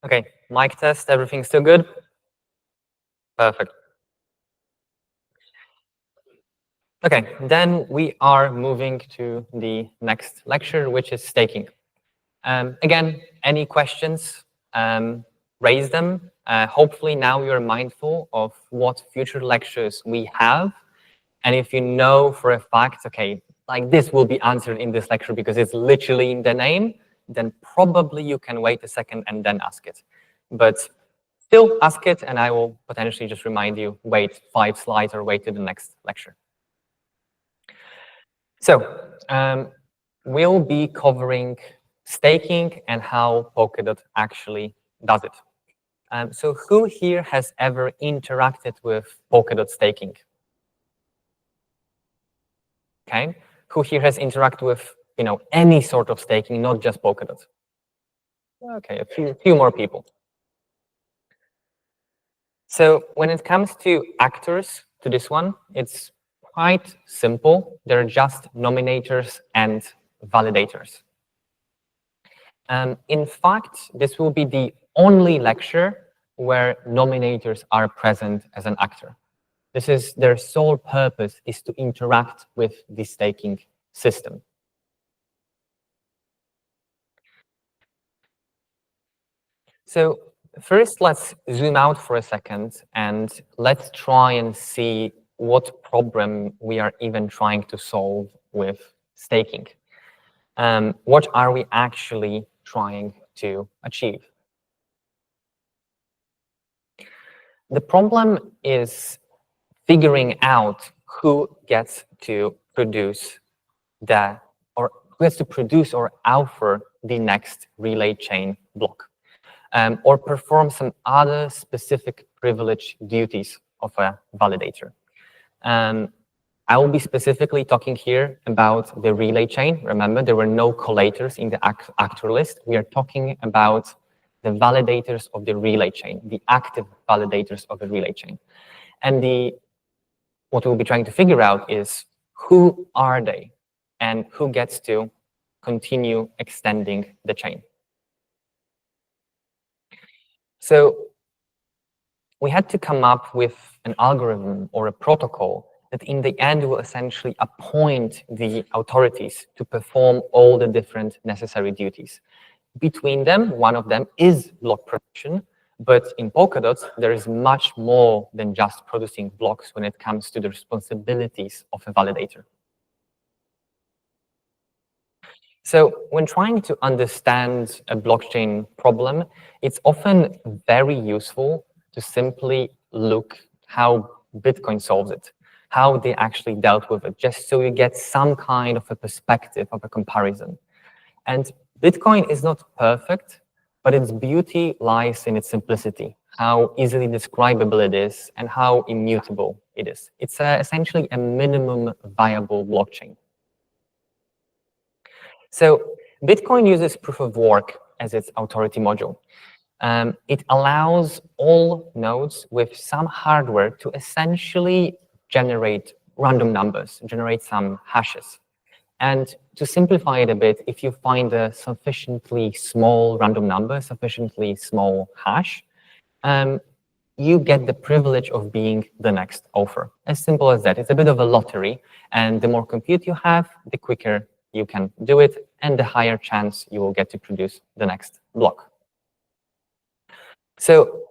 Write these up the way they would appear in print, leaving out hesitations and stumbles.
Okay, mic test, everything still good? Perfect. Okay, then we are moving to the next lecture, which is staking. Again, any questions, raise them. Hopefully now you're mindful of what future lectures we have. And if you know for a fact, okay, like this will be answered in this lecture because it's literally in the name, then probably you can wait a second and then ask it. But still ask it, and I will potentially just remind you, wait 5 slides or wait to the next lecture. So we'll be covering staking and how Polkadot actually does it. So who here has ever interacted with Polkadot staking? Okay, who here has interacted with any sort of staking, not just Polkadot? Okay, a few more people. So when it comes to actors to this one, it's quite simple. They're just nominators and validators. In fact, this will be the only lecture where nominators are present as an actor. This is their sole purpose, is to interact with the staking system. So first, let's zoom out for a second and let's try and see what problem we are even trying to solve with staking. What are we actually trying to achieve? The problem is figuring out who gets to produce or offer the next relay chain block, or perform some other specific privilege duties of a validator. I will be specifically talking here about the relay chain. Remember, there were no collators in the actor list. We are talking about the validators of the relay chain, the active validators of the relay chain. And what we'll be trying to figure out is who are they and who gets to continue extending the chain. So we had to come up with an algorithm or a protocol that in the end will essentially appoint the authorities to perform all the different necessary duties. Between them, one of them is block production, but in Polkadot, there is much more than just producing blocks when it comes to the responsibilities of a validator. So when trying to understand a blockchain problem, it's often very useful to simply look how Bitcoin solves it, how they actually dealt with it, just so you get some kind of a perspective of a comparison. And Bitcoin is not perfect, but its beauty lies in its simplicity, how easily describable it is, and how immutable it is. It's essentially a minimum viable blockchain. So Bitcoin uses proof of work as its authority module. It allows all nodes with some hardware to essentially generate random numbers, generate some hashes. And to simplify it a bit, if you find a sufficiently small random number, sufficiently small hash, you get the privilege of being the next author. As simple as that. It's a bit of a lottery, and the more compute you have, the quicker you can do it, and the higher chance you will get to produce the next block. So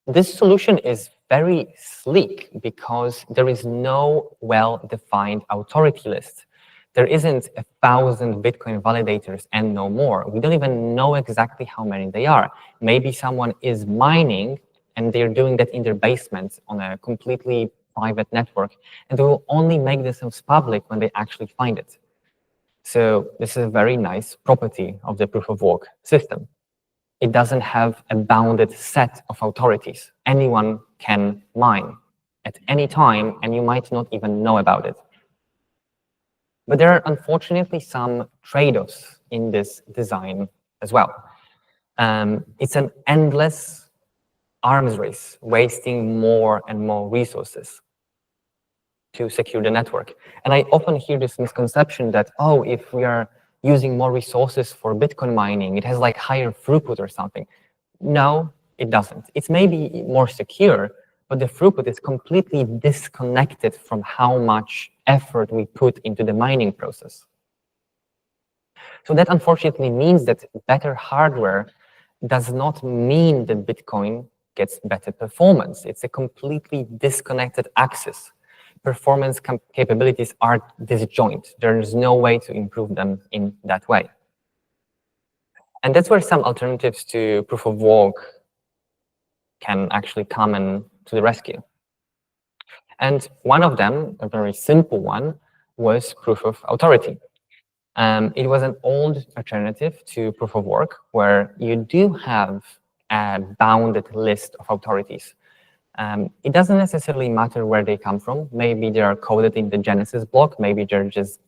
this solution is very sleek because there is no well-defined authority list. There isn't 1,000 Bitcoin validators and no more. We don't even know exactly how many they are. Maybe someone is mining and they're doing that in their basement on a completely private network, and they will only make themselves public when they actually find it. So this is a very nice property of the proof of work system. It doesn't have a bounded set of authorities. Anyone can mine at any time, and you might not even know about it. But there are unfortunately some trade-offs in this design as well. It's an endless arms race, wasting more and more resources to secure the network. And I often hear this misconception that, oh, if we are using more resources for Bitcoin mining, it has like higher throughput or something. No, it doesn't. It's maybe more secure, but the throughput is completely disconnected from how much effort we put into the mining process. So that unfortunately means that better hardware does not mean that Bitcoin gets better performance. It's a completely disconnected axis. Performance capabilities are disjoint. There is no way to improve them in that way. And that's where some alternatives to proof of work can actually come in to the rescue. And one of them, a very simple one, was proof of authority. It was an old alternative to proof of work where you do have a bounded list of authorities. It doesn't necessarily matter where they come from. Maybe they are coded in the Genesis block. Maybe they're just,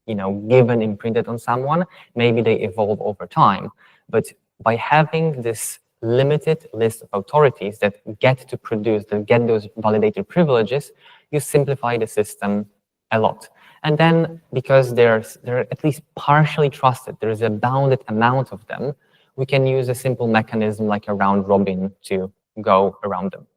given, imprinted on someone. Maybe they evolve over time. But by having this limited list of authorities that get those validator privileges, you simplify the system a lot. And then because they're at least partially trusted, there is a bounded amount of them, we can use a simple mechanism like a round robin to go around them.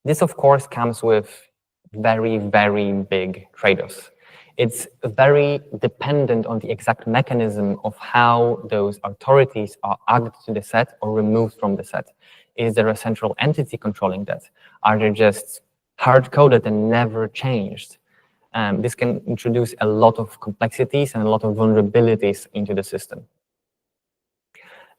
This, of course, comes with very, very big trade-offs. It's very dependent on the exact mechanism of how those authorities are added to the set or removed from the set. Is there a central entity controlling that? Are they just hard-coded and never changed? This can introduce a lot of complexities and a lot of vulnerabilities into the system.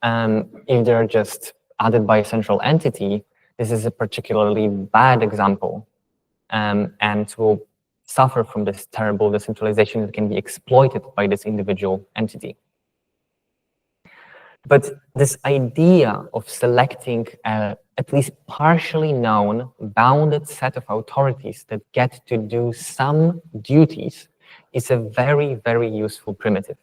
If they're just added by a central entity, this is a particularly bad example and will suffer from this terrible decentralization that can be exploited by this individual entity. But this idea of selecting at least partially known, bounded set of authorities that get to do some duties is a very, very useful primitive.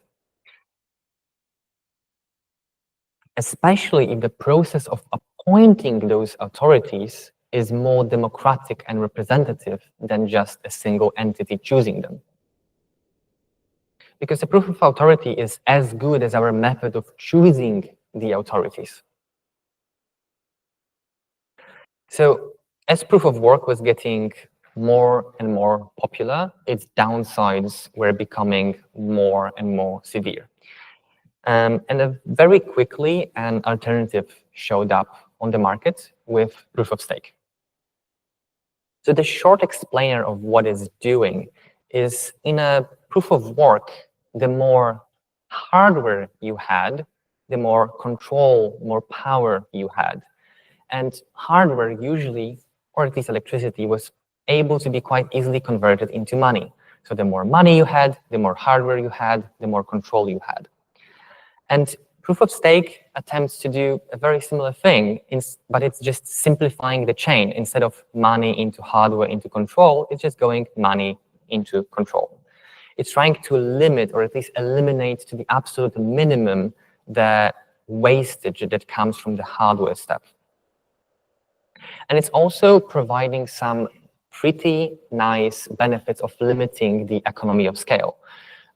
Especially if the process of appointing those authorities is more democratic and representative than just a single entity choosing them. Because the proof of authority is as good as our method of choosing the authorities. So as proof of work was getting more and more popular, its downsides were becoming more and more severe. And very quickly, an alternative showed up on the market with proof of stake. So the short explainer of what it's doing is in a proof of work, the more hardware you had, the more control, more power you had. And hardware usually, or at least electricity, was able to be quite easily converted into money. So the more money you had, the more hardware you had, the more control you had. And proof of stake attempts to do a very similar thing, but it's just simplifying the chain. Instead of money into hardware into control, it's just going money into control. It's trying to limit or at least eliminate to the absolute minimum the wastage that comes from the hardware step. And it's also providing some pretty nice benefits of limiting the economy of scale,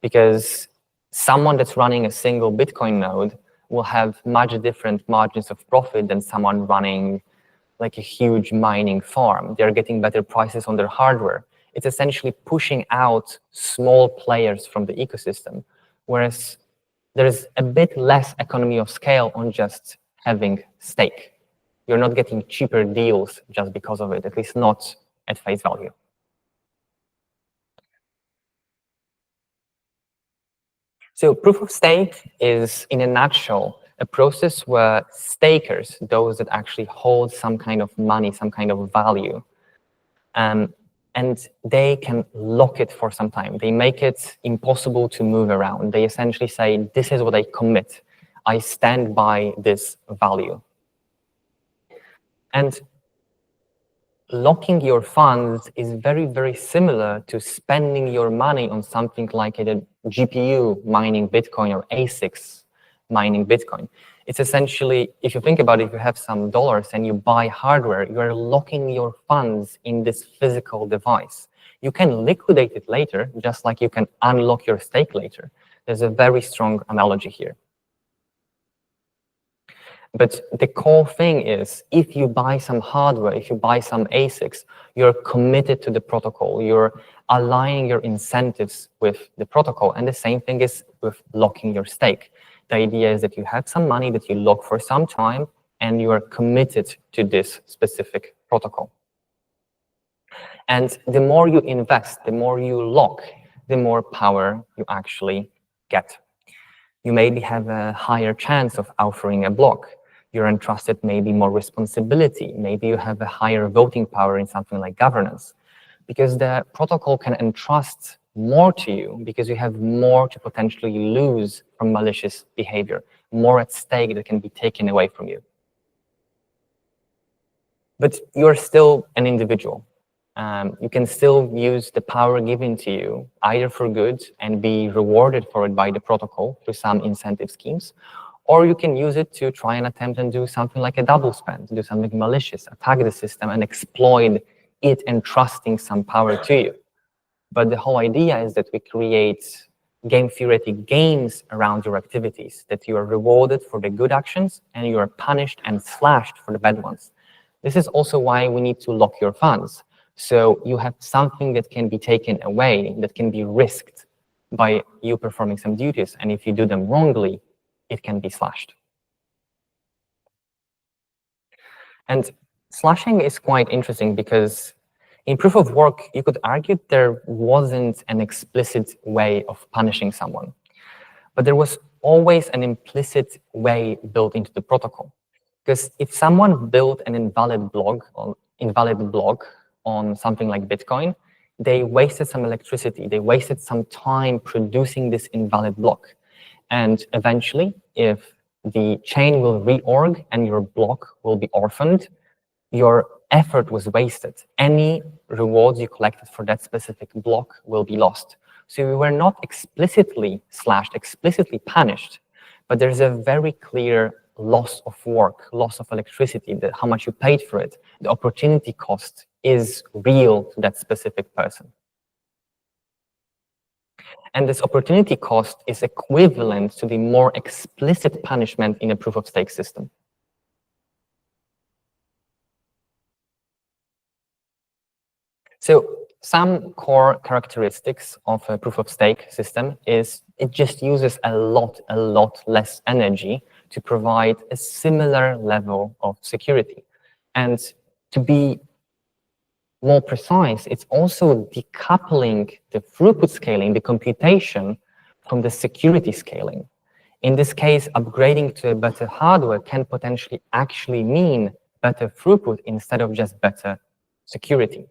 because someone that's running a single Bitcoin node will have much different margins of profit than someone running like a huge mining farm. They're getting better prices on their hardware. It's essentially pushing out small players from the ecosystem, whereas there's a bit less economy of scale on just having stake. You're not getting cheaper deals just because of it, at least not at face value. So proof of stake is, in a nutshell, a process where stakers, those that actually hold some kind of money, some kind of value, and they can lock it for some time. They make it impossible to move around. They essentially say, this is what I commit. I stand by this value. And locking your funds is very, very similar to spending your money on something like a GPU mining Bitcoin or ASICs mining Bitcoin. It's essentially, if you think about it, if you have some dollars and you buy hardware, you're locking your funds in this physical device. You can liquidate it later, just like you can unlock your stake later. There's a very strong analogy here. But the core thing is, if you buy some hardware, if you buy some ASICs, you're committed to the protocol, you're aligning your incentives with the protocol. And the same thing is with locking your stake. The idea is that you have some money that you lock for some time, and you are committed to this specific protocol. And the more you invest, the more you lock, the more power you actually get. You maybe have a higher chance of offering a block. You're entrusted maybe more responsibility. Maybe you have a higher voting power in something like governance, because the protocol can entrust more to you because you have more to potentially lose from malicious behavior, more at stake that can be taken away from you. But you're still an individual. You can still use the power given to you either for good and be rewarded for it by the protocol through some incentive schemes, or you can use it to try and attempt and do something like a double spend, do something malicious, attack the system and exploit it entrusting some power to you. But the whole idea is that we create game theoretic games around your activities, that you are rewarded for the good actions and you are punished and slashed for the bad ones. This is also why we need to lock your funds. So you have something that can be taken away, that can be risked by you performing some duties. And if you do them wrongly, it can be slashed. And slashing is quite interesting because in proof of work, you could argue there wasn't an explicit way of punishing someone, but there was always an implicit way built into the protocol. Because if someone built an invalid block on something like Bitcoin, they wasted some electricity, they wasted some time producing this invalid block. And eventually, if the chain will reorg and your block will be orphaned, your effort was wasted. Any rewards you collected for that specific block will be lost. So you were not explicitly slashed, explicitly punished, but there's a very clear loss of work, loss of electricity, how much you paid for it. The opportunity cost is real to that specific person. And this opportunity cost is equivalent to the more explicit punishment in a proof-of-stake system. So some core characteristics of a proof-of-stake system is it just uses a lot less energy to provide a similar level of security. And to be more precise, it's also decoupling the throughput scaling, the computation, from the security scaling. In this case, upgrading to a better hardware can potentially actually mean better throughput instead of just better security.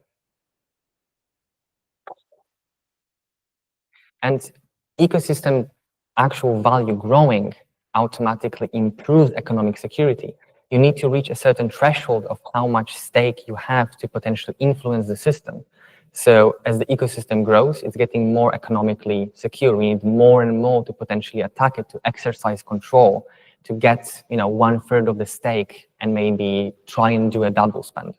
And ecosystem actual value growing automatically improves economic security. You need to reach a certain threshold of how much stake you have to potentially influence the system. So as the ecosystem grows, it's getting more economically secure. We need more and more to potentially attack it, to exercise control, to get 1/3 of the stake and maybe try and do a double spend.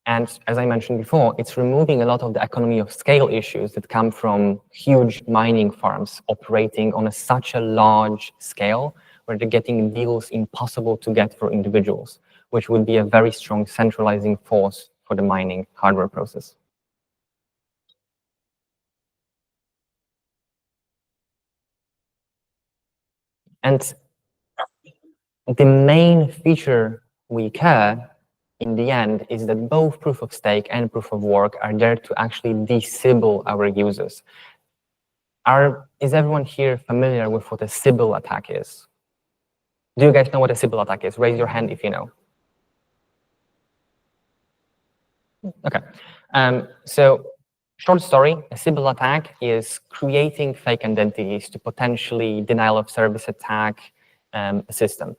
And as I mentioned before, it's removing a lot of the economy of scale issues that come from huge mining farms operating on such a large scale where they're getting deals impossible to get for individuals, which would be a very strong centralizing force for the mining hardware process. And the main feature we care in the end is that both proof of stake and proof of work are there to actually disable our users. Is everyone here familiar with what a Sybil attack is? Do you guys know what a Sybil attack is? Raise your hand if you know. Okay. So short story, a Sybil attack is creating fake identities to potentially denial of service attack a system.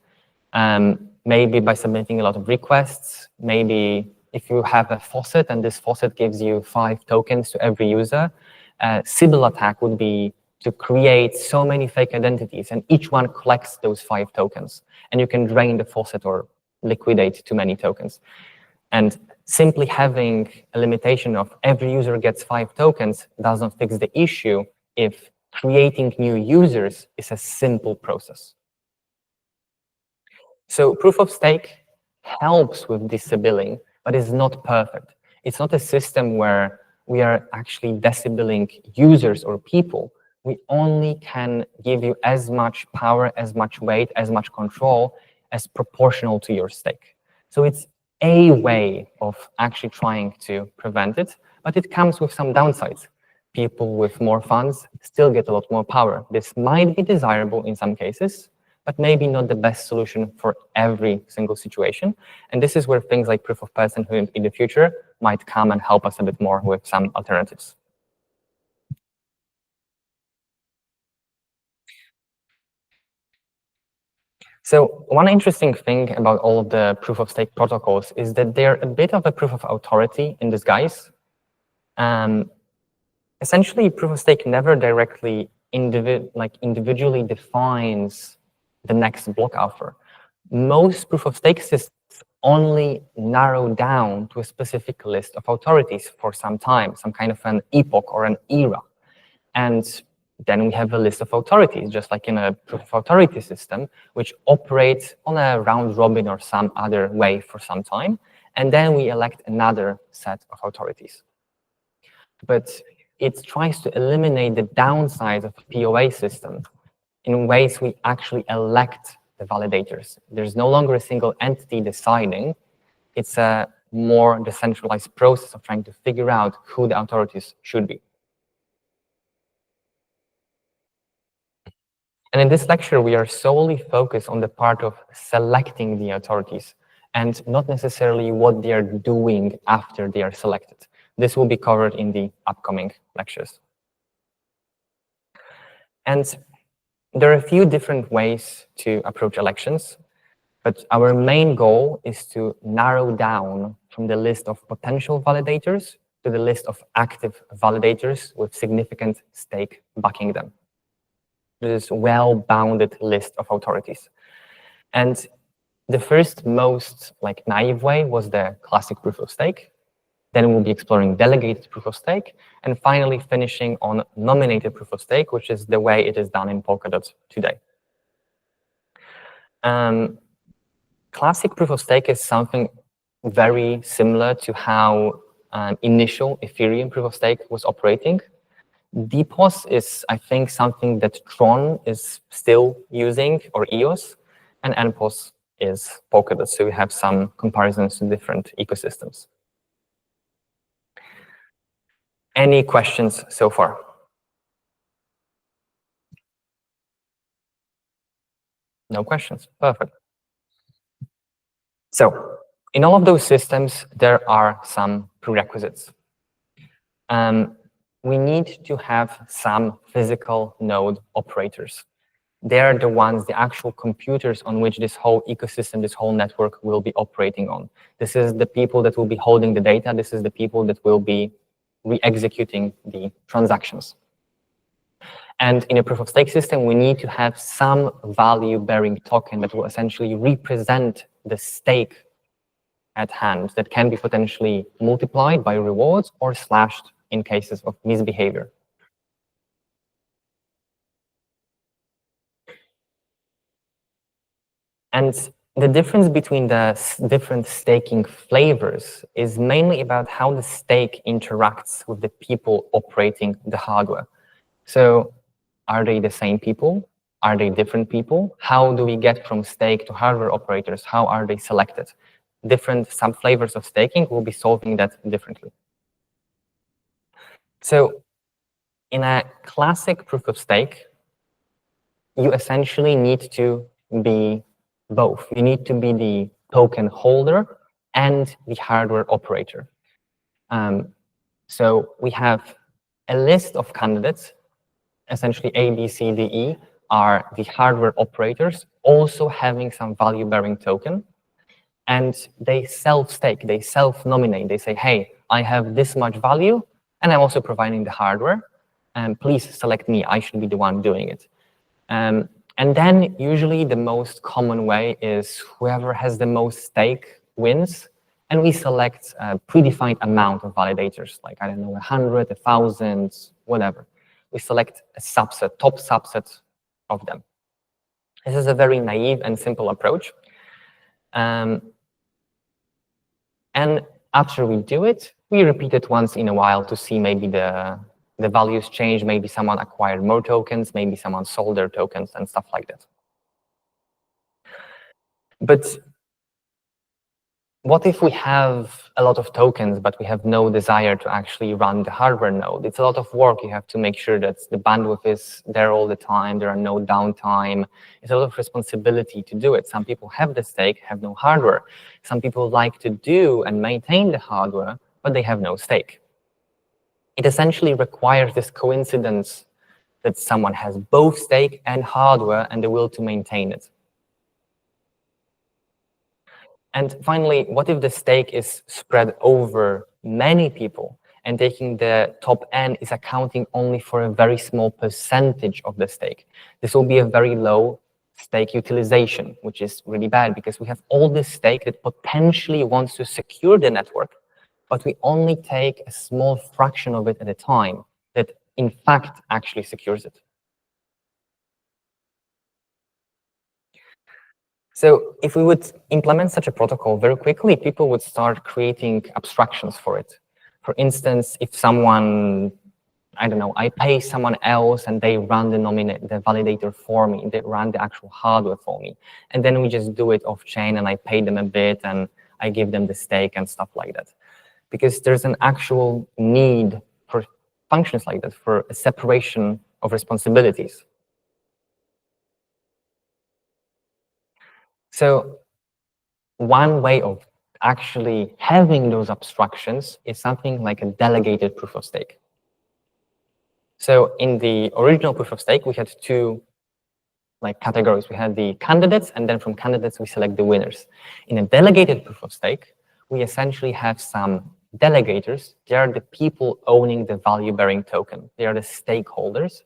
Maybe by submitting a lot of requests, maybe if you have a faucet and this faucet gives you 5 tokens to every user, a Sybil attack would be to create so many fake identities and each one collects those 5 tokens and you can drain the faucet or liquidate too many tokens. And simply having a limitation of every user gets 5 tokens does not fix the issue if creating new users is a simple process. So proof of stake helps with disabling, but is not perfect. It's not a system where we are actually disabling users or people. We only can give you as much power, as much weight, as much control as proportional to your stake. So it's a way of actually trying to prevent it, but it comes with some downsides. People with more funds still get a lot more power. This might be desirable in some cases, but maybe not the best solution for every single situation. And this is where things like proof of personhood in the future might come and help us a bit more with some alternatives. So one interesting thing about all of the proof of stake protocols is that they're a bit of a proof of authority in disguise. Essentially, proof of stake never directly individually defines the next block offer. Most proof of stake systems only narrow down to a specific list of authorities for some time, some kind of an epoch or an era. And then we have a list of authorities, just like in a proof of authority system, which operates on a round robin or some other way for some time. And then we elect another set of authorities. But it tries to eliminate the downside of a POA system in ways we actually elect the validators. There's no longer a single entity deciding. It's a more decentralized process of trying to figure out who the authorities should be. And in this lecture, we are solely focused on the part of selecting the authorities and not necessarily what they are doing after they are selected. This will be covered in the upcoming lectures. And there are a few different ways to approach elections, but our main goal is to narrow down from the list of potential validators to the list of active validators with significant stake backing them. This well-bounded list of authorities. And the first most naive way was the classic proof of stake. Then we'll be exploring delegated proof of stake, and finally finishing on nominated proof of stake, which is the way it is done in Polkadot today. Classic proof of stake is something very similar to how initial Ethereum proof of stake was operating. DPoS is, I think, something that Tron is still using, or EOS, and NPoS is Polkadot. So we have some comparisons to different ecosystems. Any questions so far? No questions. Perfect. So in all of those systems, there are some prerequisites. We need to have some physical node operators. They're the ones, the actual computers on which this whole ecosystem, this whole network will be operating on. This is the people that will be holding the data. This is the people that will be re-executing the transactions. And in a proof of stake system, we need to have some value-bearing token that will essentially represent the stake at hand that can be potentially multiplied by rewards or slashed in cases of misbehavior. And the difference between the different staking flavors is mainly about how the stake interacts with the people operating the hardware. So are they the same people? Are they different people? How do we get from stake to hardware operators? How are they selected? Different sub-flavors of staking will be solving that differently. So in a classic proof of stake, you essentially need to be both. You need to be the token holder and the hardware operator. So we have a list of candidates, essentially A, B, C, D, E, are the hardware operators, also having some value-bearing token. And they self-stake, they self-nominate. They say, hey, I have this much value, and I'm also providing the hardware. And please select me. I should be the one doing it. And then usually the most common way is whoever has the most stake wins. And we select a predefined amount of validators, like, I don't know, 100, 1,000, whatever. We select a top subset of them. This is a very naive and simple approach. And after we do it, we repeat it once in a while to see maybe the values change, maybe someone acquired more tokens, maybe someone sold their tokens and stuff like that. But what if we have a lot of tokens, but we have no desire to actually run the hardware node? It's a lot of work. You have to make sure that the bandwidth is there all the time. There are no downtime. It's a lot of responsibility to do it. Some people have the stake, have no hardware. Some people like to do and maintain the hardware, but they have no stake. It essentially requires this coincidence that someone has both stake and hardware and the will to maintain it. And finally, what if the stake is spread over many people and taking the top N is accounting only for a very small percentage of the stake? This will be a very low stake utilization, which is really bad because we have all this stake that potentially wants to secure the network, but we only take a small fraction of it at a time that in fact actually secures it. So if we would implement such a protocol very quickly, people would start creating abstractions for it. For instance, if someone, I don't know, I pay someone else and they run the validator for me, they run the actual hardware for me. And then we just do it off chain and I pay them a bit and I give them the stake and stuff like that. Because there's an actual need for functions like that, for a separation of responsibilities. So one way of actually having those abstractions is something like a delegated proof of stake. So in the original proof of stake, we had two categories. We had the candidates, and then from candidates, we select the winners. In a delegated proof of stake, we essentially have some delegators. They are the people owning the value-bearing token. They are the stakeholders.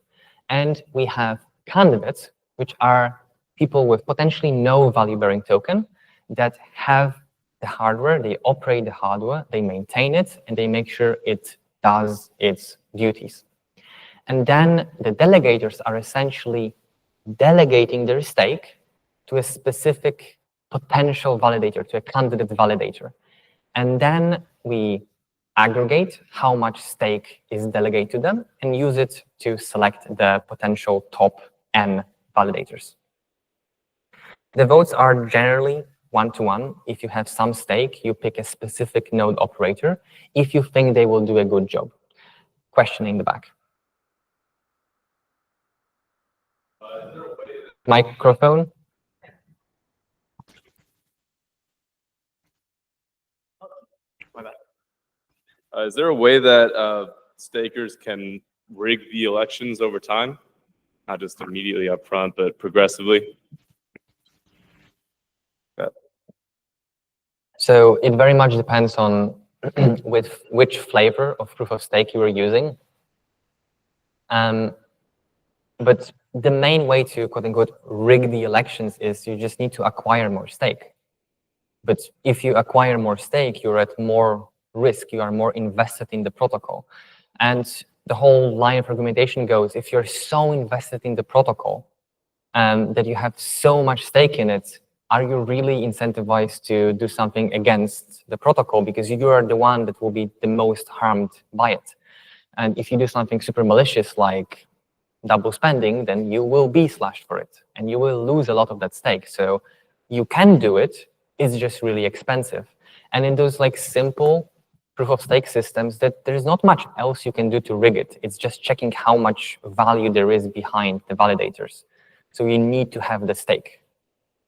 And we have candidates, which are people with potentially no value-bearing token that have the hardware, they operate the hardware, they maintain it, and they make sure it does its duties. And then the delegators are essentially delegating their stake to a specific potential validator, to a candidate validator. And then we aggregate how much stake is delegated to them and use it to select the potential top N validators. The votes are generally one-to-one. If you have some stake, you pick a specific node operator if you think they will do a good job. Question in the back. Microphone. Is there a way that stakers can rig the elections over time? Not just immediately up front, but progressively? Yeah. So it very much depends on with which flavor of proof of stake you are using. But the main way to, quote unquote, rig the elections is you just need to acquire more stake. But if you acquire more stake, you're at more risk, you are more invested in the protocol. And the whole line of argumentation goes, if you're so invested in the protocol that you have so much stake in it, are you really incentivized to do something against the protocol? Because you are the one that will be the most harmed by it. And if you do something super malicious like double spending, then you will be slashed for it and you will lose a lot of that stake. So you can do it, it's just really expensive. And in those simple proof of stake systems, that there's not much else you can do to rig it. It's just checking how much value there is behind the validators. So you need to have the stake.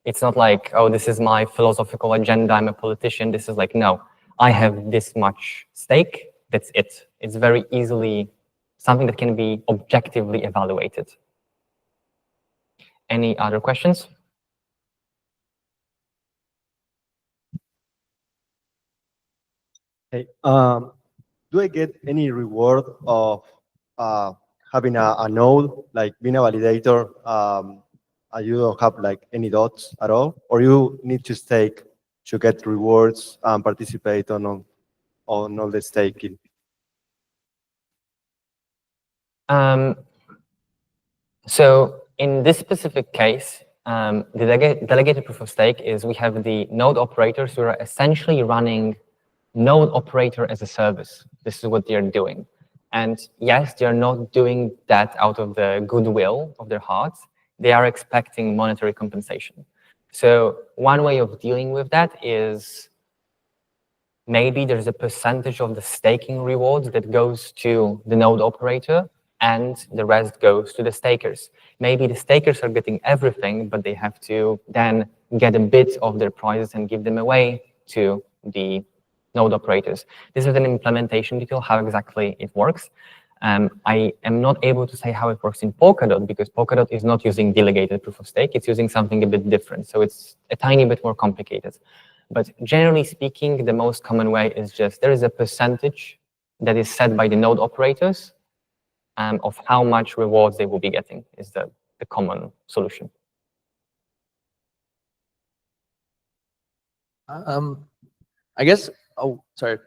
It's not like, oh, this is my philosophical agenda, I'm a politician. This is like, no, I have this much stake, that's it. It's very easily something that can be objectively evaluated. Any other questions? Hey, do I get any reward of having a node, like being a validator, and you don't have any dots at all, or you need to stake to get rewards and participate on all the staking? So in this specific case, Delegated proof of stake is we have the node operators who are essentially running node operator as a service. This is what they're doing. And yes, they're not doing that out of the goodwill of their hearts. They are expecting monetary compensation. So one way of dealing with that is maybe there's a percentage of the staking rewards that goes to the node operator and the rest goes to the stakers. Maybe the stakers are getting everything, but they have to then get a bit of their prizes and give them away to the node operators. This is an implementation detail, how exactly it works. I am not able to say how it works in Polkadot because Polkadot is not using delegated proof of stake. It's using something a bit different. So it's a tiny bit more complicated. But generally speaking, the most common way is just there is a percentage that is set by the node operators of how much rewards they will be getting is the common solution. I guess, oh, sorry.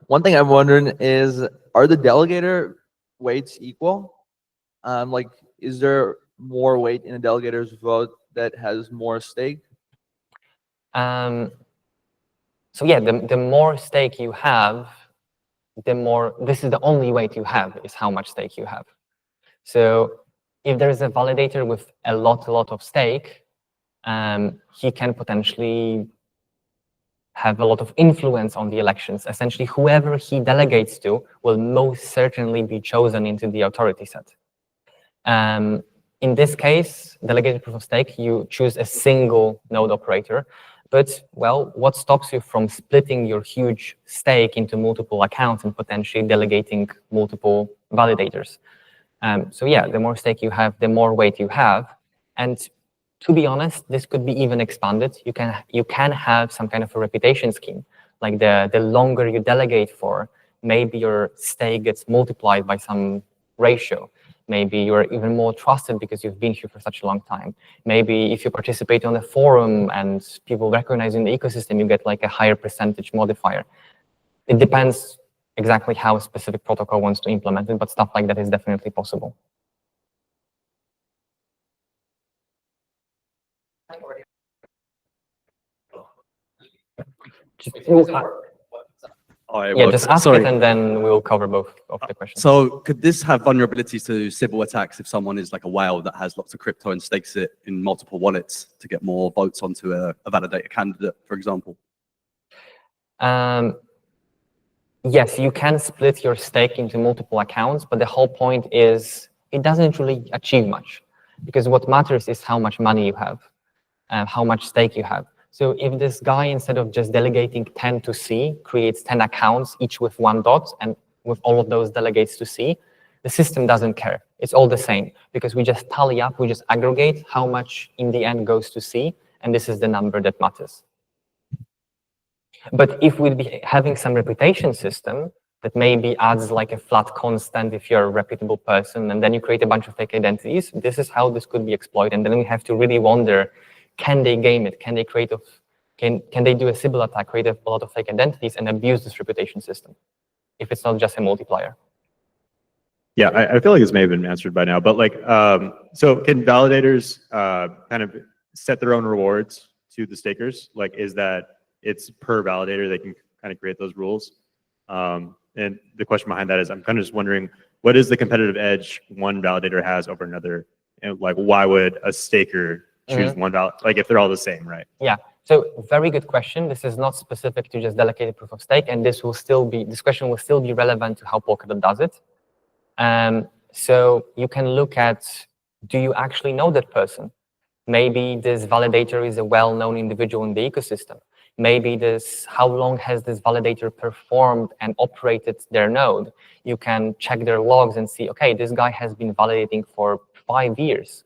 One thing I'm wondering is, are the delegator weights equal? Like, is there more weight in a delegator's vote that has more stake? So yeah, the more stake you have, the more, this is the only weight you have, is how much stake you have. So if there is a validator with a lot of stake, he can potentially have a lot of influence on the elections. Essentially, whoever he delegates to will most certainly be chosen into the authority set. In this case, delegated proof of stake, you choose a single node operator. But, well, what stops you from splitting your huge stake into multiple accounts and potentially delegating multiple validators? So yeah, the more stake you have, the more weight you have. And to be honest, this could be even expanded. You can have some kind of a reputation scheme. Like the longer you delegate for, maybe your stake gets multiplied by some ratio. Maybe you're even more trusted because you've been here for such a long time. Maybe if you participate on a forum and people recognize you in the ecosystem, you get like a higher percentage modifier. It depends exactly how a specific protocol wants to implement it, but stuff like that is definitely possible. Just ask it and then we'll cover both of the questions. So could this have vulnerabilities to Sybil attacks if someone is like a whale that has lots of crypto and stakes it in multiple wallets to get more votes onto a validator candidate, for example? Yes, you can split your stake into multiple accounts, but the whole point is it doesn't really achieve much because what matters is how much money you have, how much stake you have. So if this guy, instead of just delegating 10 to C, creates 10 accounts, each with 1 dot, and with all of those delegates to C, the system doesn't care. It's all the same because we just tally up, we just aggregate how much in the end goes to C, and this is the number that matters. But if we'd be having some reputation system that maybe adds like a flat constant if you're a reputable person, and then you create a bunch of fake identities, this is how this could be exploited. And then we have to really wonder, can they game it? Can they create can they do a Sybil attack, create a lot of fake identities and abuse this reputation system if it's not just a multiplier? Yeah, I feel like this may have been answered by now, but like, so can validators kind of set their own rewards to the stakers? Like, is that it's per validator, they can kind of create those rules? And the question behind that is, I'm kind of just wondering, what is the competitive edge one validator has over another? And like, why would a staker choose one valid, like if they're all the same, right? Yeah, so very good question. This is not specific to just delegated proof of stake, and this question will still be relevant to how Polkadot does it. So you can look at, do you actually know that person? Maybe this validator is a well-known individual in the ecosystem. Maybe how long has this validator performed and operated their node? You can check their logs and see, okay, this guy has been validating for 5 years.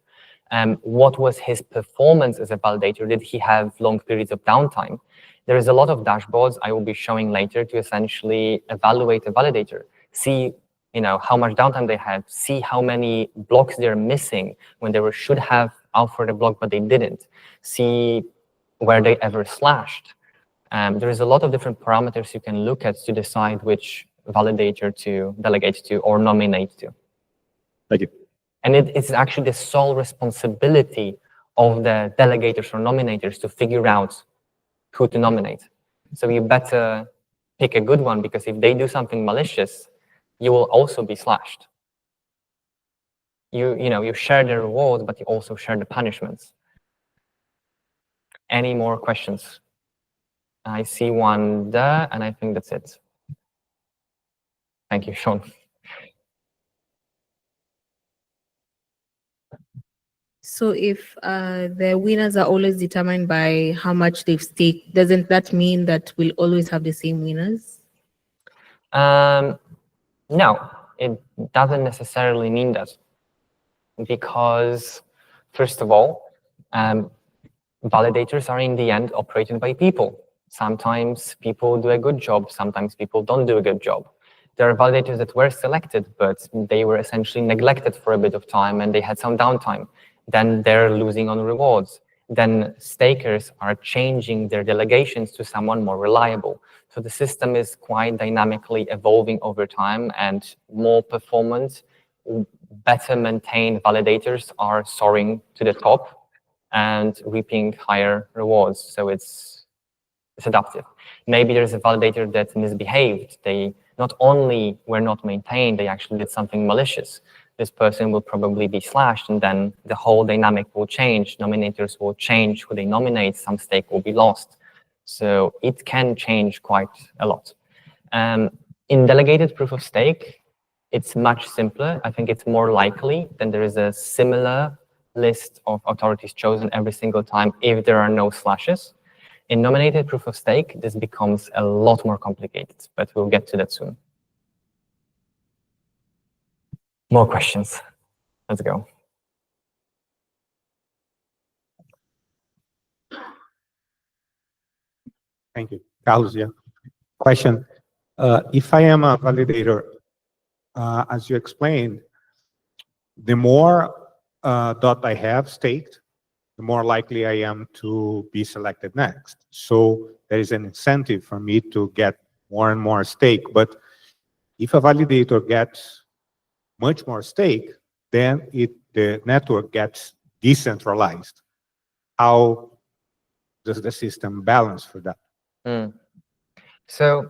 What was his performance as a validator? Did he have long periods of downtime? There is a lot of dashboards I will be showing later to essentially evaluate a validator, see how much downtime they had, see how many blocks they're missing when they should have offered a block, but they didn't, see where they ever slashed. There is a lot of different parameters you can look at to decide which validator to delegate to or nominate to. Thank you. And it's actually the sole responsibility of the delegators or nominators to figure out who to nominate. So you better pick a good one, because if they do something malicious, you will also be slashed. You share the reward, but you also share the punishments. Any more questions? I see one there, and I think that's it. Thank you, Sean. So if the winners are always determined by how much they've staked, doesn't that mean that we'll always have the same winners? No, it doesn't necessarily mean that, because first of all, validators are in the end operated by people. Sometimes people do a good job, sometimes people don't do a good job. There are validators that were selected, but they were essentially neglected for a bit of time and they had some downtime. Then they're losing on rewards. Then stakers are changing their delegations to someone more reliable. So the system is quite dynamically evolving over time, and more performant, better maintained validators are soaring to the top and reaping higher rewards. So it's adaptive. Maybe there's a validator that misbehaved. They not only were not maintained, they actually did something malicious. This person will probably be slashed, and then the whole dynamic will change. Nominators will change who they nominate. Some stake will be lost. So it can change quite a lot. In delegated proof of stake, it's much simpler. I think it's more likely that there is a similar list of authorities chosen every single time if there are no slashes. In nominated proof of stake, this becomes a lot more complicated, but we'll get to that soon. More questions? Let's go. Thank you. Carlos, yeah. Question. If I am a validator, as you explained, the more dot I have staked, the more likely I am to be selected next. So there is an incentive for me to get more and more stake. But if a validator gets much more stake, then the network gets decentralized. How does the system balance for that? So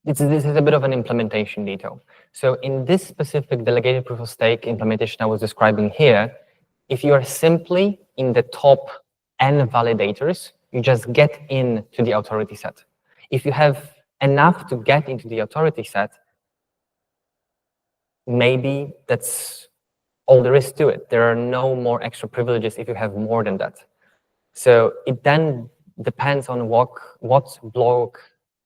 this is a bit of an implementation detail. So in this specific delegated proof of stake implementation I was describing here, if you are simply in the top N validators, you just get into the authority set. If you have enough to get into the authority set, maybe that's all there is to it. There are no more extra privileges if you have more than that. So it then depends on what block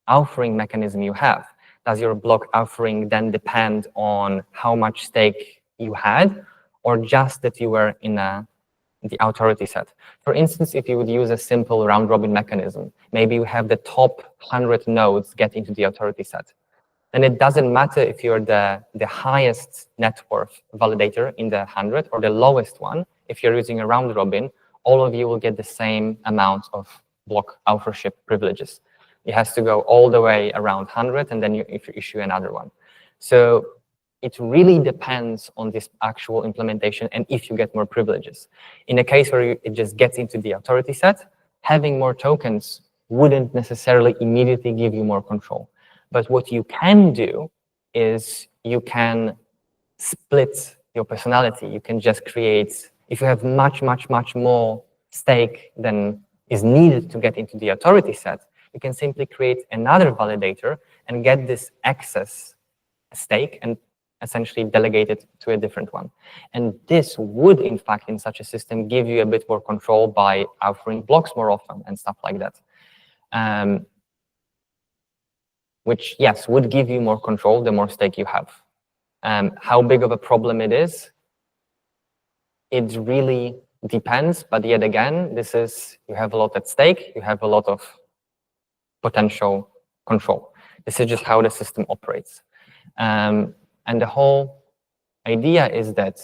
offering mechanism you have. Does your block offering then depend on how much stake you had, or just that you were in the authority set? For instance, if you would use a simple round robin mechanism, maybe you have the top 100 nodes get into the authority set. Then it doesn't matter if you're the highest net worth validator in the 100 or the lowest one. If you're using a round robin, all of you will get the same amount of block authorship privileges. It has to go all the way around 100, and then if you issue another one. So it really depends on this actual implementation and if you get more privileges. In a case where it just gets into the authority set, having more tokens wouldn't necessarily immediately give you more control. But what you can do is you can split your personality. You can just create, if you have much, much, much more stake than is needed to get into the authority set, you can simply create another validator and get this excess stake and essentially delegate it to a different one. And this would, in fact, in such a system, give you a bit more control by offering blocks more often and stuff like that. Which, yes, would give you more control the more stake you have. How big of a problem it is, it really depends. But yet again, you have a lot at stake, you have a lot of potential control. This is just how the system operates. And the whole idea is that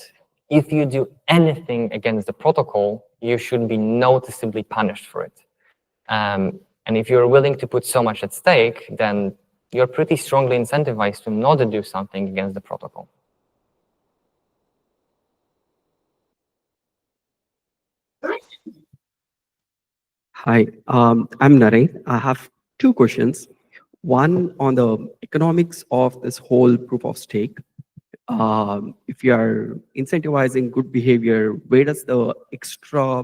if you do anything against the protocol, you should be noticeably punished for it. And if you're willing to put so much at stake, then you're pretty strongly incentivized to not do something against the protocol. Hi, I'm Naren. I have two questions. One on the economics of this whole proof of stake. If you are incentivizing good behavior, where does the extra,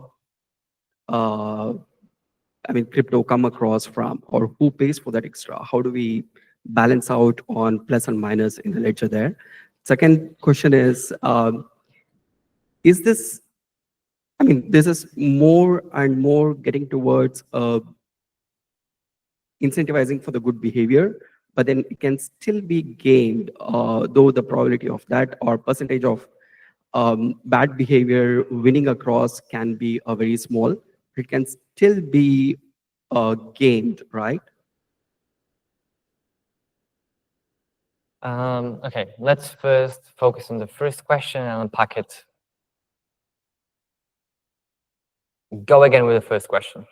crypto come across from, or who pays for that extra? How do we balance out on plus and minus in the ledger there? Second question is this, this is more and more getting towards incentivizing for the good behavior, but then it can still be gained, though the probability of that or percentage of bad behavior winning across can be very small. It can still be gained, right? Okay, let's first focus on the first question and unpack it. Go again with the first question,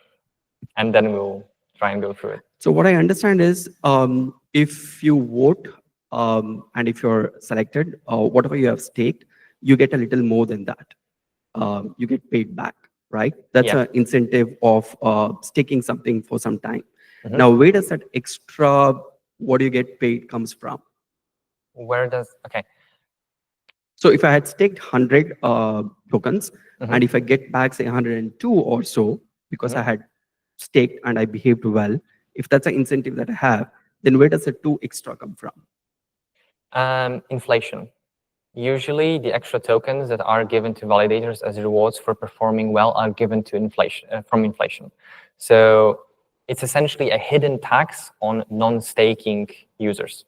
and then we'll try and go through it. So what I understand is if you vote and if you're selected, whatever you have staked, you get a little more than that. You get paid back, right? That's Yeah. an incentive of staking something for some time. Mhm. Now, where does that extra, what you get paid comes from? Where does, okay. So if I had staked 100 tokens, Mhm. and if I get back, say, 102 or so, because I had staked and I behaved well, if that's an incentive that I have, then where does the 2 extra come from? Inflation. Usually, the extra tokens that are given to validators as rewards for performing well are given to inflation from inflation. So it's essentially a hidden tax on non-staking users.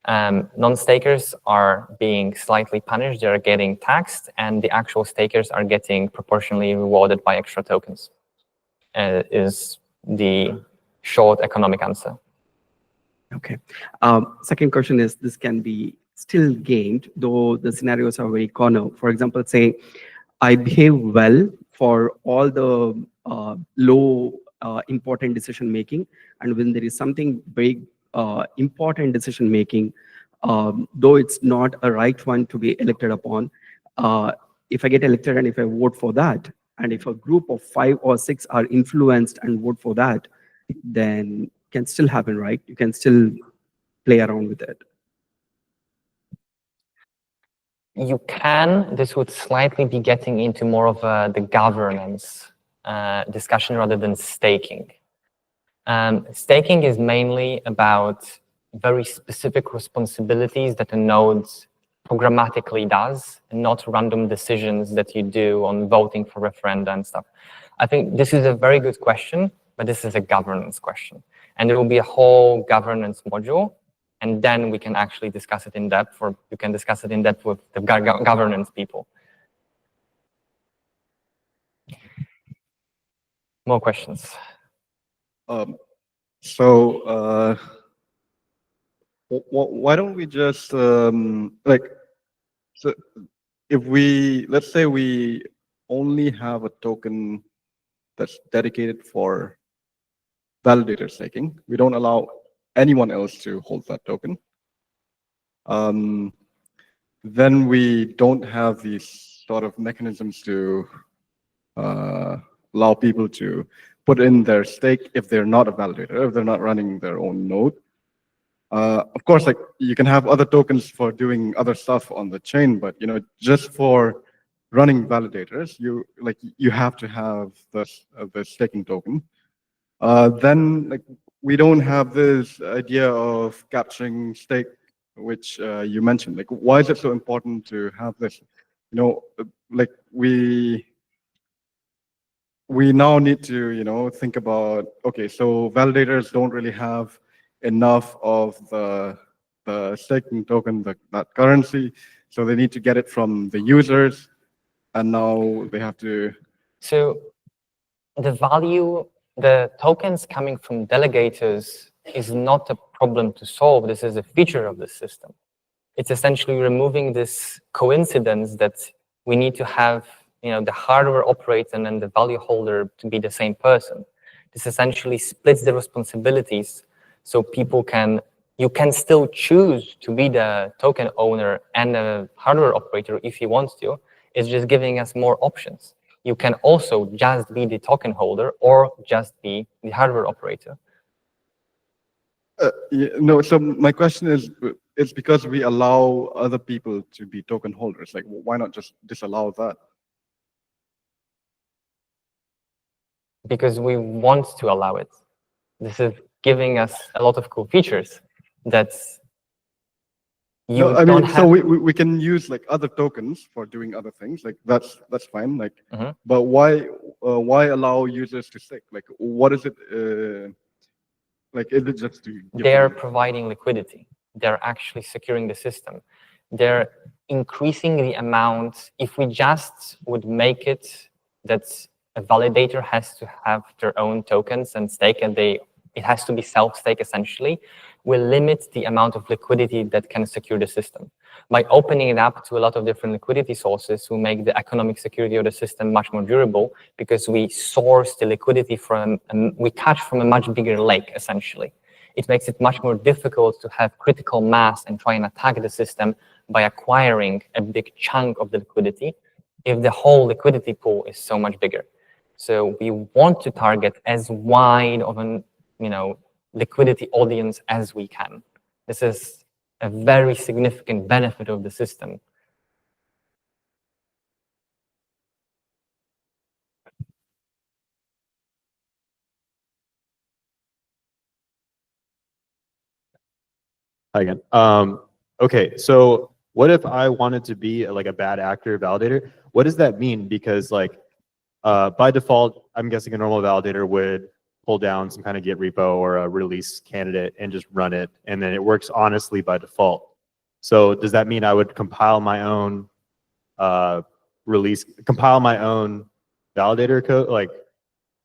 Non-stakers are being slightly punished; they are getting taxed, and the actual stakers are getting proportionally rewarded by extra tokens. Is the short economic answer. Okay. Second question is, this can be still gained, though the scenarios are very corner. For example, say I behave well for all the low important decision making, and when there is something very important decision making, though it's not a right one to be elected upon, if I get elected and if I vote for that, and if a group of 5 or 6 are influenced and vote for that, then can still happen, right? You can still play around with it. You can. This would slightly be getting into more of the governance discussion rather than staking. Staking is mainly about very specific responsibilities that a node programmatically does, and not random decisions that you do on voting for referenda and stuff. I think this is a very good question, but this is a governance question. And there will be a whole governance module, and then we can actually discuss it in depth, or you can discuss it in depth with the governance people. More questions? Why don't we just so if let's say we only have a token that's dedicated for validator staking, we don't allow anyone else to hold that token, then we don't have these sort of mechanisms to allow people to put in their stake if they're not a validator, if they're not running their own node. Of course, like you can have other tokens for doing other stuff on the chain, but just for running validators, you have to have the staking token. Then we don't have this idea of capturing stake, which you mentioned. Like, why is it so important to have this? Like we now need to think about, okay, so validators don't really have enough of the staking token, that currency, so they need to get it from the users, and now they have to. So the tokens coming from delegators is not a problem to solve. This is a feature of the system. It's essentially removing this coincidence that we need to have the hardware operator and then the value holder to be the same person. This essentially splits the responsibilities, so you can still choose to be the token owner and the hardware operator if you want to. It's just giving us more options. You can also just be the token holder or just be the hardware operator. No, so my question is, it's because we allow other people to be token holders. Like, why not just disallow that? Because we want to allow it. This is giving us a lot of cool features that you No, I don't mean, have. so we can use like other tokens for doing other things. Like that's fine. Like, but why allow users to stake? Like, what is it? Like, is it just to give They're them- providing liquidity. They're actually securing the system. They're increasing the amount. If we just would make it that a validator has to have their own tokens and stake, and it has to be self-stake essentially, will limit the amount of liquidity that can secure the system. By opening it up to a lot of different liquidity sources, we make the economic security of the system much more durable because we source the liquidity from, we catch from a much bigger lake, essentially. It makes it much more difficult to have critical mass and try and attack the system by acquiring a big chunk of the liquidity if the whole liquidity pool is so much bigger. So we want to target as wide of an, liquidity audience as we can. This is a very significant benefit of the system. Hi again. Okay, so what if I wanted to be like a bad actor validator? What does that mean? Because like by default, I'm guessing a normal validator would pull down some kind of Git repo or a release candidate and just run it, and then it works honestly by default. So does that mean I would compile my own compile my own validator code, like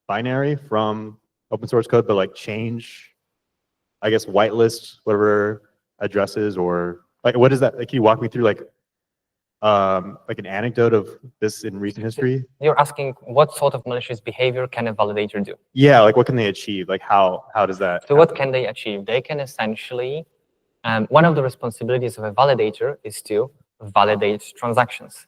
binary from open source code, but like change, I guess, whitelist whatever addresses, or like what is that? Like, can you walk me through like an anecdote of this in recent history? You're asking what sort of malicious behavior can a validator do? Yeah, like what can they achieve? Like how does that? So what can they achieve? They can essentially, one of the responsibilities of a validator is to validate transactions.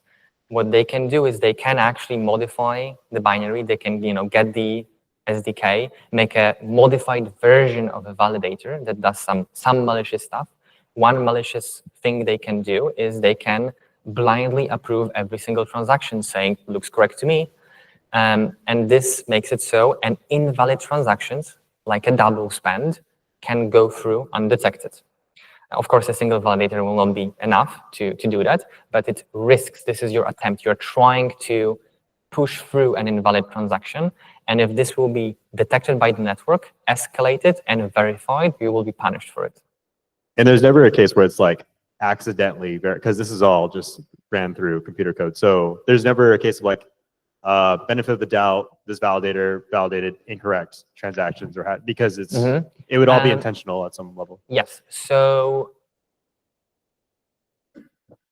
What they can do is they can actually modify the binary. They can, get the SDK, make a modified version of a validator that does some malicious stuff. One malicious thing they can do is they can blindly approve every single transaction saying, looks correct to me. And this makes it so an invalid transactions, like a double spend, can go through undetected. Of course, a single validator will not be enough to do that, but it risks, this is your attempt. You're trying to push through an invalid transaction. And if this will be detected by the network, escalated, and verified, you will be punished for it. And there's never a case where it's like accidentally, because this is all just ran through computer code. So there's never a case of like benefit of the doubt, this validator validated incorrect transactions, or because it's it would all be intentional at some level. Yes. So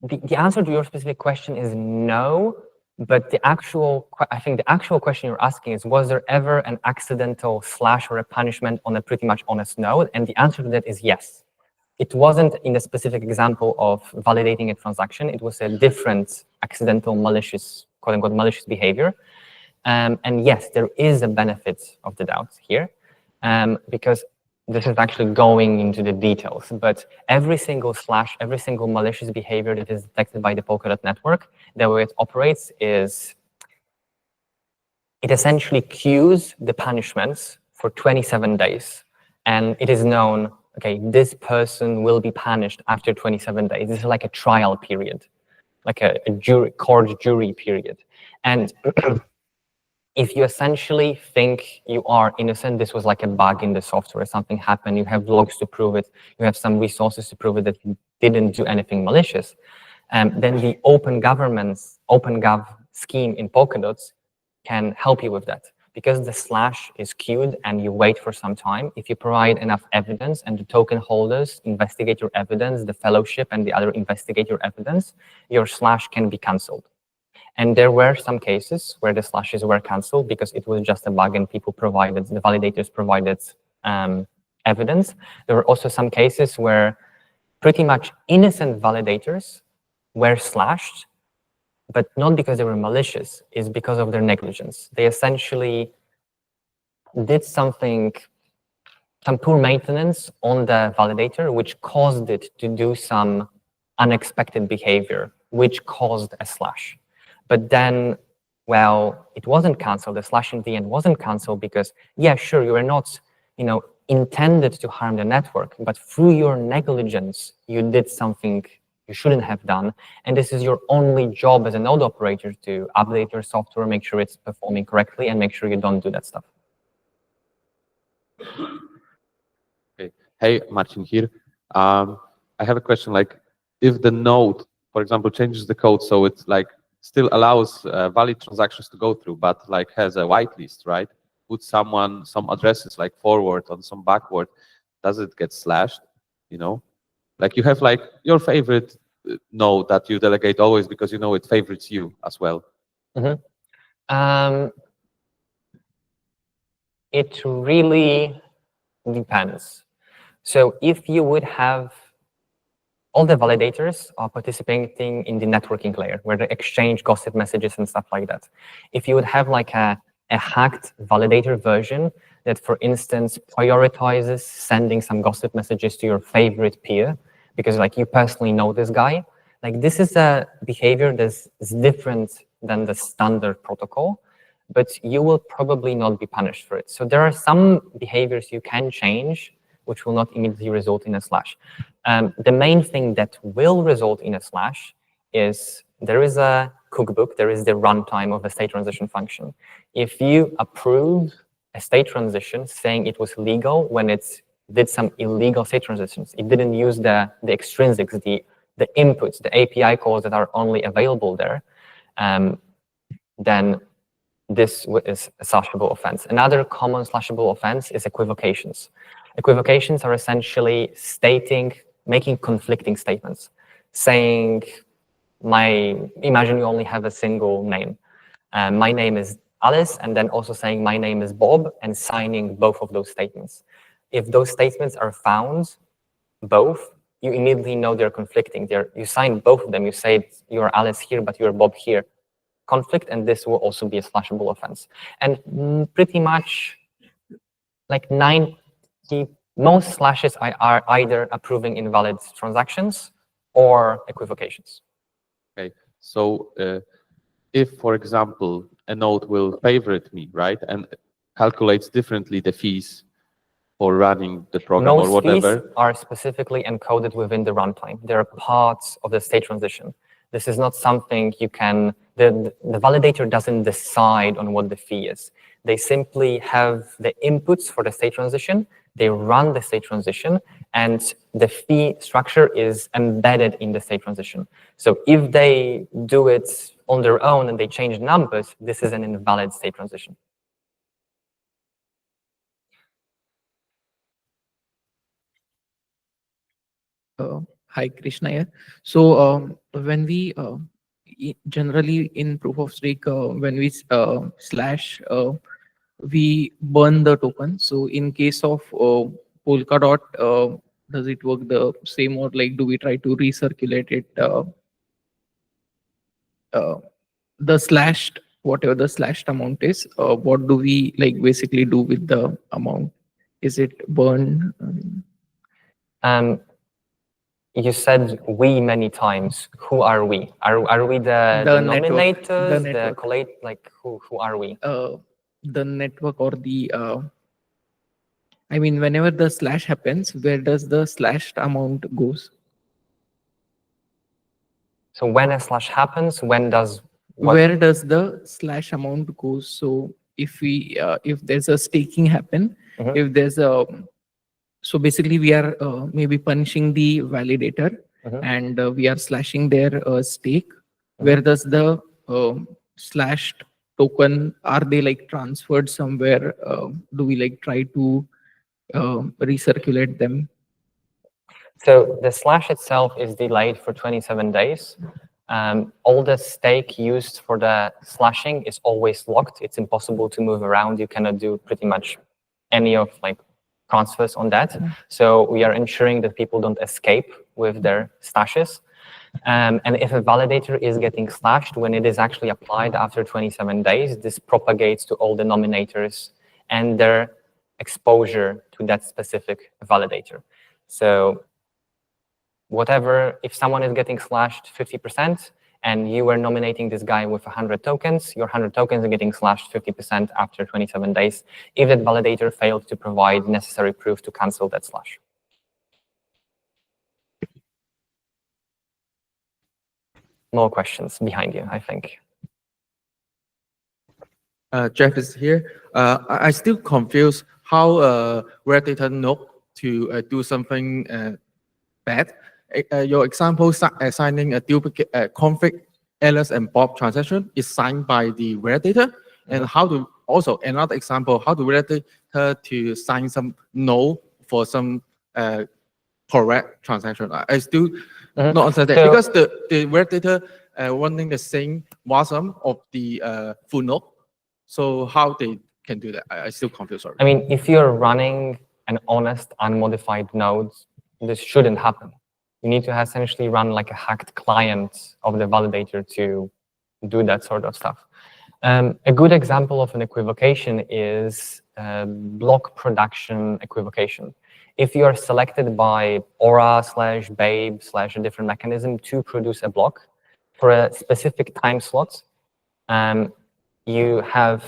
the answer to your specific question is no. But I think the actual question you're asking is, was there ever an accidental slash or a punishment on a pretty much honest node? And the answer to that is yes. It wasn't in a specific example of validating a transaction. It was a different accidental malicious, quote unquote, malicious behavior. And yes, there is a benefit of the doubt here, because this is actually going into the details. But every single malicious behavior that is detected by the Polkadot network, the way it operates is it essentially queues the punishments for 27 days. And it is known, okay, this person will be punished after 27 days. This is like a trial period, like a court jury period. And if you essentially think you are innocent, this was like a bug in the software, something happened, you have logs to prove it, you have some resources to prove it that you didn't do anything malicious, then the OpenGov scheme in Polkadot can help you with that. Because the slash is queued and you wait for some time, if you provide enough evidence and the token holders investigate your evidence, the fellowship and the other investigate your evidence, your slash can be canceled. And there were some cases where the slashes were canceled because it was just a bug and the validators provided evidence. There were also some cases where pretty much innocent validators were slashed but not because they were malicious, is because of their negligence. They essentially did some poor maintenance on the validator, which caused it to do some unexpected behavior, which caused a slash. But then, well, it wasn't canceled. The slash in the end wasn't canceled because, yeah, sure, you were not, intended to harm the network, but through your negligence, you did something you shouldn't have done. And this is your only job as a node operator to update your software, make sure it's performing correctly, and make sure you don't do that stuff. Okay. Hey, Martin here. I have a question. Like, if the node, for example, changes the code so it's like still allows valid transactions to go through, but like has a whitelist, right? Put some addresses like forward on some backward, does it get slashed? Like you have like your favorite node that you delegate always because it favorites you as well. It really depends. So if you would have all the validators are participating in the networking layer where they exchange gossip messages and stuff like that. If you would have like a hacked validator version that, for instance, prioritizes sending some gossip messages to your favorite peer because like you personally know this guy, like this is a behavior that's different than the standard protocol, but you will probably not be punished for it. So there are some behaviors you can change which will not immediately result in a slash. The main thing that will result in a slash is there is a cookbook, there is the runtime of a state transition function. If you approve a state transition saying it was legal when it did some illegal state transitions, it didn't use the extrinsics, the inputs, the API calls that are only available there, then this is a slashable offense. Another common slashable offense is equivocations. Equivocations are essentially making conflicting statements, saying, imagine you only have a single name. My name is Alice, and then also saying my name is Bob, and signing both of those statements. If those statements are found, both, you immediately know they're conflicting. You sign both of them. You say you're Alice here, but you're Bob here. Conflict, and this will also be a slashable offense. And pretty much like most slashes are either approving invalid transactions or equivocations. Okay, so if, for example, a node will favorite me, right, and calculates differently the fees for running the program or whatever. Fees are specifically encoded within the runtime. They're parts of the state transition. This is not something you can, the validator doesn't decide on what the fee is. They simply have the inputs for the state transition, they run the state transition, and the fee structure is embedded in the state transition. So if they do it on their own and they change numbers, this is an invalid state transition. Hi, Krishna here. So when we generally in proof of stake, when we slash, we burn the token. So in case of Polkadot, does it work the same, or like do we try to recirculate it? The slashed, whatever the slashed amount is, what do we like basically do with the amount? Is it burned? You said we many times. Who are we? Are we the denominators, the collate? Like who are we? The network or the I mean, whenever the slash happens, where does the slashed amount goes? So when a slash happens, when does where does the slash amount goes? So if we if there's a staking happen, if there's a so basically we are maybe punishing the validator and we are slashing their stake. Where does the slashed token, are they like transferred somewhere? Do we like try to recirculate them? So the slash itself is delayed for 27 days. All the stake used for the slashing is always locked. It's impossible to move around. You cannot do pretty much any of like transfers on that. So we are ensuring that people don't escape with their stashes. And if a validator is getting slashed when it is actually applied after 27 days, this propagates to all the nominators and their exposure to that specific validator. So whatever, if someone is getting slashed 50% and you were nominating this guy with 100 tokens, your 100 tokens are getting slashed 50% after 27 days if that validator failed to provide necessary proof to cancel that slash. More questions behind you, I think. Jeff is here. I still confused how validator know to do something bad. Your example assigning a duplicate config Alice and Bob transaction is signed by the validator, and how to also another example how to validator to sign some no for some correct transaction. I still not understand that So- because the validator running the same wasm of the full node. So how they can do that? I still confused. Sorry. I mean, if you're running an honest, unmodified node, this shouldn't happen. You need to essentially run like a hacked client of the validator to do that sort of stuff. A good example of an equivocation is block production equivocation. If you are selected by Aura/Babe/ a different mechanism to produce a block for a specific time slot, you have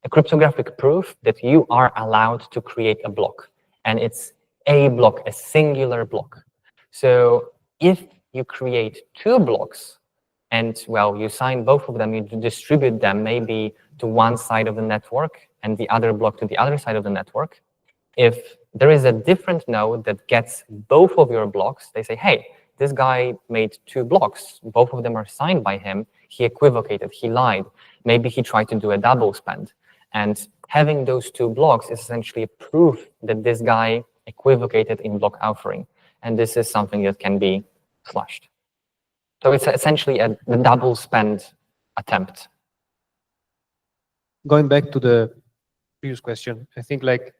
a cryptographic proof that you are allowed to create a block. And it's a block, a singular block. So if you create 2 blocks, and well, you sign both of them, you distribute them maybe to one side of the network and the other block to the other side of the network. If there is a different node that gets both of your blocks, they say, hey, this guy made 2 blocks. Both of them are signed by him. He equivocated, he lied. Maybe he tried to do a double spend. And having those 2 blocks is essentially a proof that this guy equivocated in block authoring. And this is something that can be slashed. So it's essentially a double spend attempt. Going back to the previous question, I think like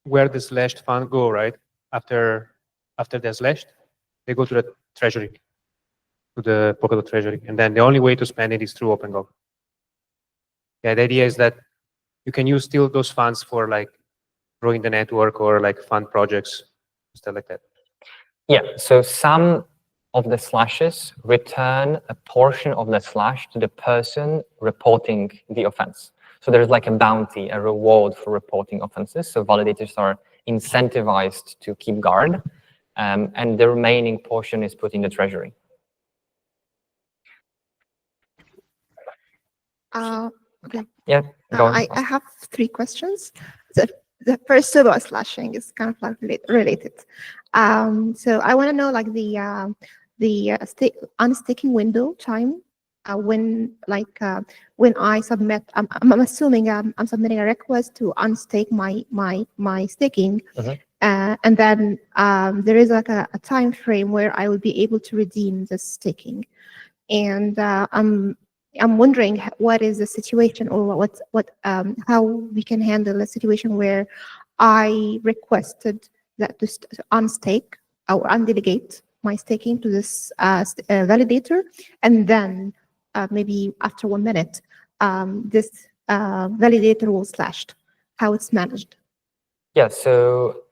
where the slashed fund go, right? After they're slashed, they go to the treasury, to the Polkadot treasury. And then the only way to spend it is through OpenGov. Yeah, the idea is that you can use still those funds for like growing the network or like fund projects, stuff like that. Yeah, so some of the slashes return a portion of the slash to the person reporting the offense. So there's like a bounty, a reward for reporting offenses. So validators are incentivized to keep guard, and the remaining portion is put in the treasury. Okay. Yeah, go on. I have 3 questions. The first about slashing is kind of like related. So I want to know like the unstaking window time when I submit. I'm assuming I'm submitting a request to unstake my staking, and then there is like a time frame where I will be able to redeem the staking, and I'm wondering what is the situation or how we can handle a situation where I requested that to unstake or undelegate my staking to this validator, and then maybe after 1 minute, this validator was slashed. How it's managed? Yeah, so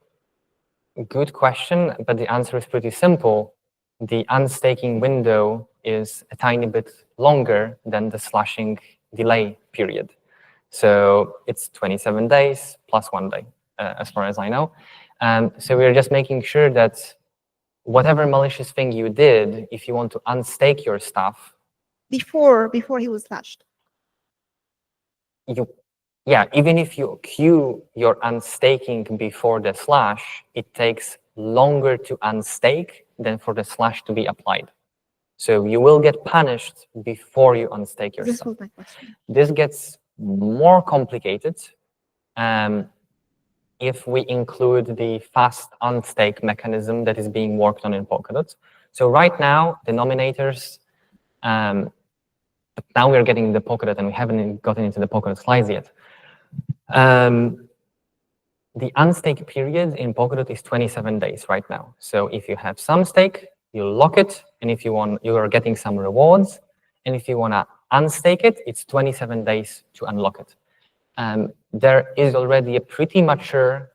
good question, but the answer is pretty simple. The unstaking window is a tiny bit longer than the slashing delay period. So it's 27 days plus 1 day, as far as I know. So we're just making sure that whatever malicious thing you did, if you want to unstake your stuff, Before he was slashed. Even if you queue your unstaking before the slash, it takes longer to unstake than for the slash to be applied. So you will get punished before you unstake your This stuff. was my question. This gets more complicated if we include the fast unstake mechanism that is being worked on in Polkadot. So right now, the nominators, but now we're getting the Polkadot and we haven't gotten into the Polkadot slides yet. The unstake period in Polkadot is 27 days right now. So if you have some stake, you lock it, and if you want, you are getting some rewards. And if you want to unstake it, it's 27 days to unlock it. There is already a pretty mature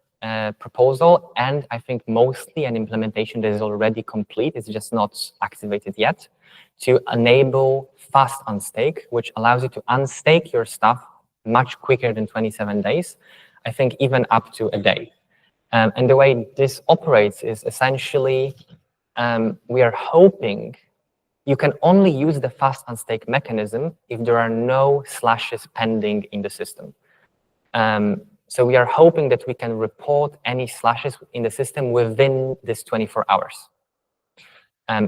proposal, and I think mostly an implementation that is already complete, it's just not activated yet, to enable fast unstake, which allows you to unstake your stuff much quicker than 27 days, I think even up to a day. And the way this operates is essentially, we are hoping you can only use the fast unstake mechanism if there are no slashes pending in the system. So we are hoping that we can report any slashes in the system within this 24 hours.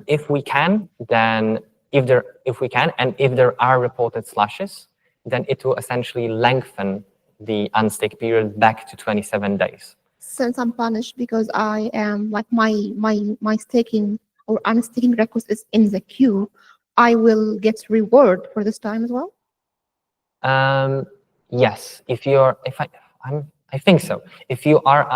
If we can, then if there are reported slashes, then it will essentially lengthen the unstake period back to 27 days. Since I'm punished because I am like my staking or unstaking request is in the queue, I will get reward for this time as well. Yes, I think so. If you are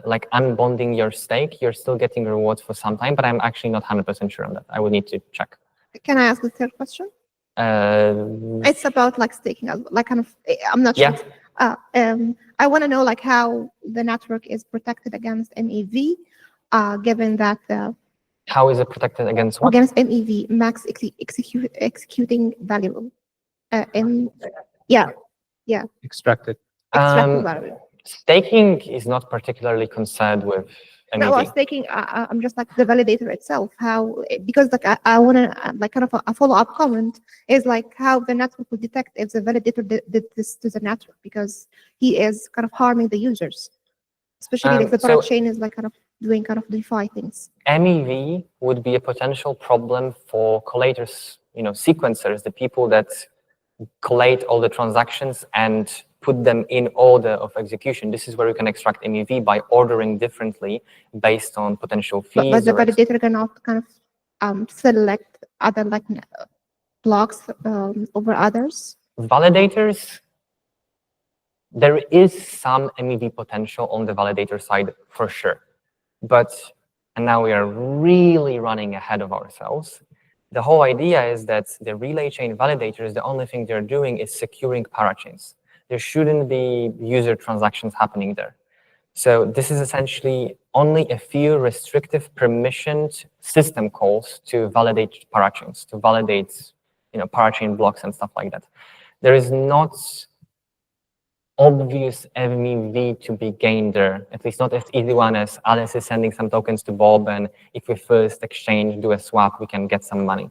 like unbonding your stake, you're still getting rewards for some time, but I'm actually not 100% sure on that. I would need to check. Can I ask the third question? It's about like staking, like kind of. I'm not sure. Yeah. I want to know like how the network is protected against MEV, given that how is it protected against what? Against MEV, max executing variable. Yeah. Extracted. Extracted variable. Staking is not particularly concerned with MEV. No, I was thinking, I'm just like the validator itself, how, because like I want to, like kind of a follow-up comment is like how the network will detect if the validator did this to the network, because he is kind of harming the users, especially if the parachain is like kind of doing kind of DeFi things. MEV would be a potential problem for collators, sequencers, the people that collate all the transactions and put them in order of execution. This is where you can extract MEV by ordering differently based on potential fees. But the validator cannot kind of select other like blocks over others. Validators, there is some MEV potential on the validator side for sure. And now we are really running ahead of ourselves. The whole idea is that the relay chain validators, the only thing they're doing is securing parachains. There shouldn't be user transactions happening there. So this is essentially only a few restrictive permissioned system calls to validate parachains, to validate parachain blocks and stuff like that. There is not obvious MEV to be gained there, at least not as easy one as Alice is sending some tokens to Bob, and if we first exchange, do a swap, we can get some money.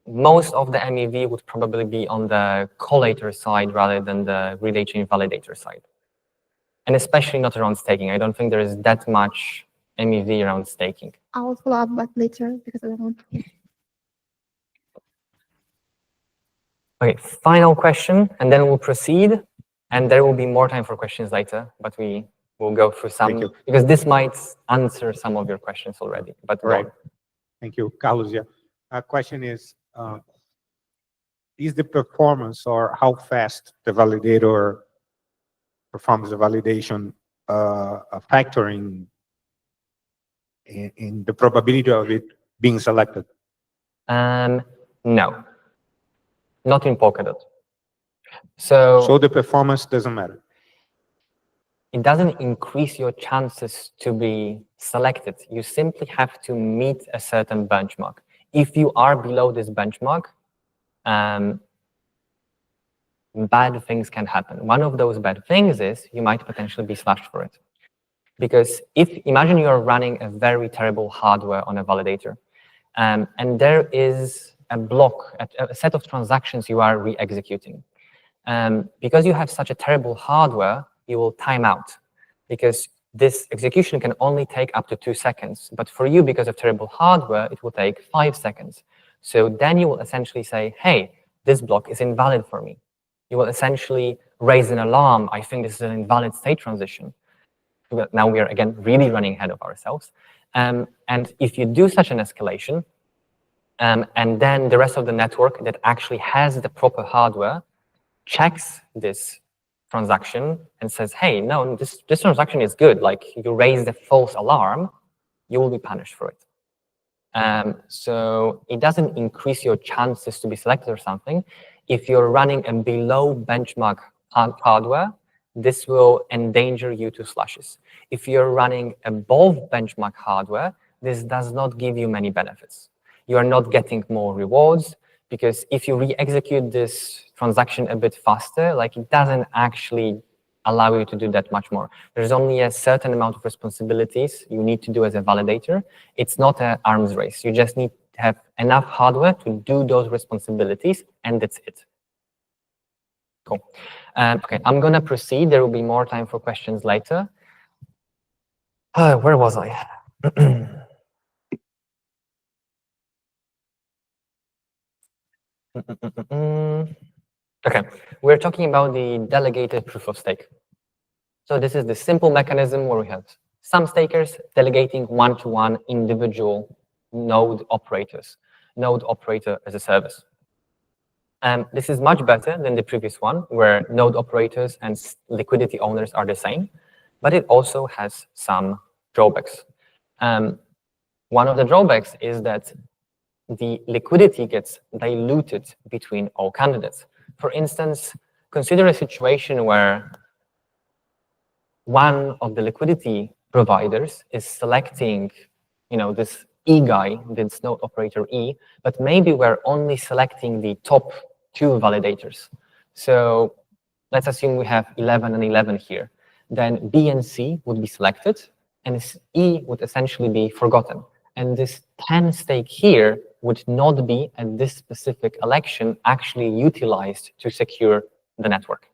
Most of the MEV would probably be on the collator side rather than the relay chain validator side. And especially not around staking. I don't think there is that much MEV around staking. I will follow up back later because I don't want to. Okay, final question, and then we'll proceed. And there will be more time for questions later, but we will go through some, because this might answer some of your questions already. But right. Thank you, Carlos. Yeah. Question is the performance or how fast the validator performs the validation factoring in the probability of it being selected? No. Not in Polkadot. So the performance doesn't matter? It doesn't increase your chances to be selected. You simply have to meet a certain benchmark. If you are below this benchmark, bad things can happen. One of those bad things is you might potentially be slashed for it. Because imagine you are running a very terrible hardware on a validator, and there is a block, a set of transactions you are re-executing. Because you have such a terrible hardware, you will time out, because this execution can only take up to 2 seconds. But for you, because of terrible hardware, it will take 5 seconds. So then you will essentially say, hey, this block is invalid for me. You will essentially raise an alarm. I think this is an invalid state transition. Now we are, again, really running ahead of ourselves. And if you do such an escalation, and then the rest of the network that actually has the proper hardware checks this transaction and says, hey, no, this transaction is good. Like, you raise the false alarm, you will be punished for it. So it doesn't increase your chances to be selected or something. If you're running a below benchmark hardware, this will endanger you to slashes. If you're running above benchmark hardware, this does not give you many benefits. You are not getting more rewards, because if you re-execute this transaction a bit faster, like, it doesn't actually allow you to do that much more. There's only a certain amount of responsibilities you need to do as a validator. It's not an arms race. You just need to have enough hardware to do those responsibilities, and that's it. Cool. Okay, I'm going to proceed. There will be more time for questions later. Where was I? Okay, we're talking about the delegated proof of stake. So this is the simple mechanism where we have some stakers delegating one-to-one individual node operators, node operator as a service. This is much better than the previous one, where node operators and liquidity owners are the same, but it also has some drawbacks. One of the drawbacks is that the liquidity gets diluted between all candidates. For instance, consider a situation where one of the liquidity providers is selecting, this E guy, this node operator E, but maybe we're only selecting the top 2 validators. So let's assume we have 11 and 11 here. Then B and C would be selected, and E would essentially be forgotten. And this 10 stake here would not be, at this specific election, actually utilized to secure the network.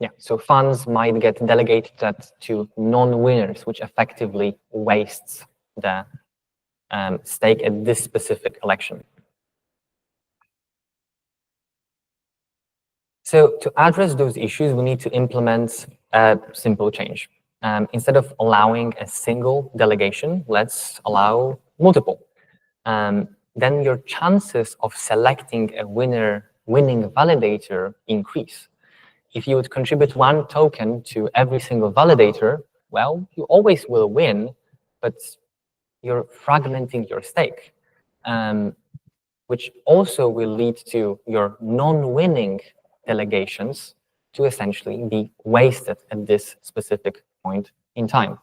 Yeah, so funds might get delegated to non-winners, which effectively wastes the stake at this specific election. So to address those issues, we need to implement a simple change. Instead of allowing a single delegation, let's allow multiple. Then your chances of selecting a winning validator increase. If you would contribute 1 token to every single validator, well, you always will win, but you're fragmenting your stake, which also will lead to your non-winning delegations to essentially be wasted at this specific point in time.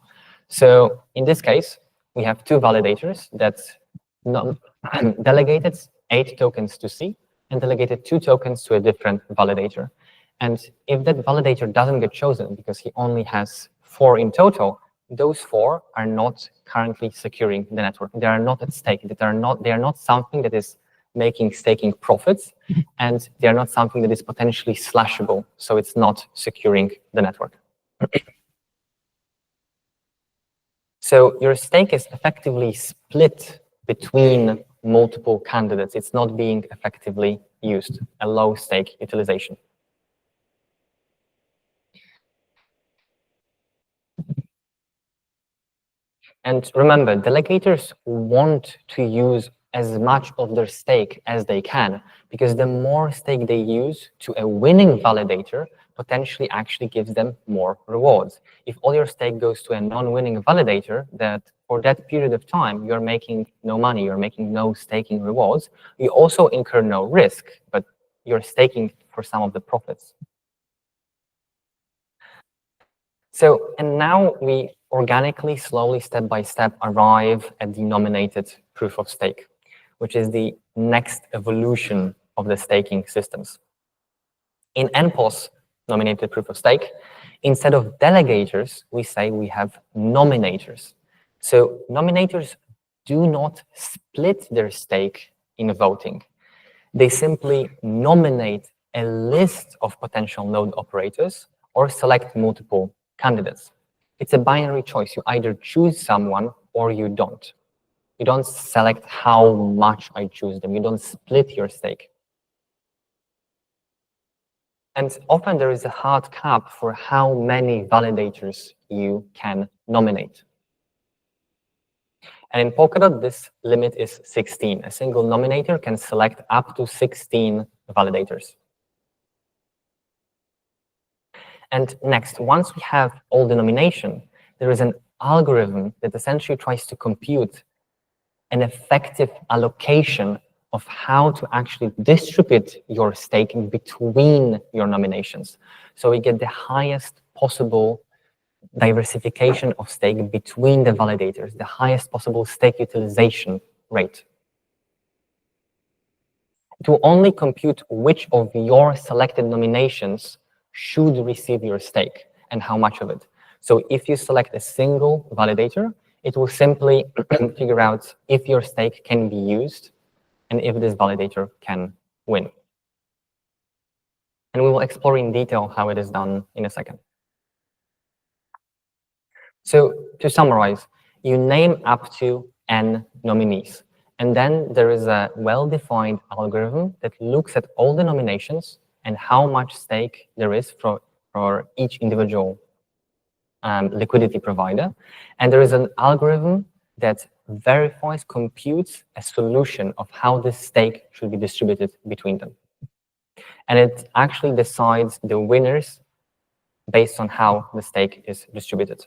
So in this case, we have 2 validators that delegated 8 tokens to C and delegated 2 tokens to a different validator. And if that validator doesn't get chosen because he only has 4 in total, those 4 are not currently securing the network. They are not at stake. They are not something that is making staking profits, and they are not something that is potentially slashable, so it's not securing the network. So your stake is effectively split between multiple candidates. It's not being effectively used, a low stake utilization. And remember, delegators want to use as much of their stake as they can, because the more stake they use to a winning validator potentially actually gives them more rewards. If all your stake goes to a non-winning validator, that for that period of time, you're making no money, you're making no staking rewards. You also incur no risk, but you're staking for some of the profits. So, and now we organically, slowly, step by step, arrive at the nominated proof of stake, which is the next evolution of the staking systems. In NPOS, nominated proof of stake, instead of delegators, we say we have nominators. So nominators do not split their stake in voting. They simply nominate a list of potential node operators or select multiple candidates. It's a binary choice. You either choose someone or you don't. You don't select how much I choose them. You don't split your stake. And often there is a hard cap for how many validators you can nominate. And in Polkadot, this limit is 16. A single nominator can select up to 16 validators. And next, once we have all the nomination, there is an algorithm that essentially tries to compute an effective allocation of how to actually distribute your stake between your nominations. So we get the highest possible diversification of stake between the validators, the highest possible stake utilization rate. It will only compute which of your selected nominations should receive your stake and how much of it. So if you select a single validator, it will simply figure out if your stake can be used and if this validator can win. And we will explore in detail how it is done in a second. So to summarize, you name up to n nominees. And then there is a well-defined algorithm that looks at all the nominations and how much stake there is for each individual liquidity provider. And there is an algorithm that verifies, computes a solution of how this stake should be distributed between them. And it actually decides the winners based on how the stake is distributed.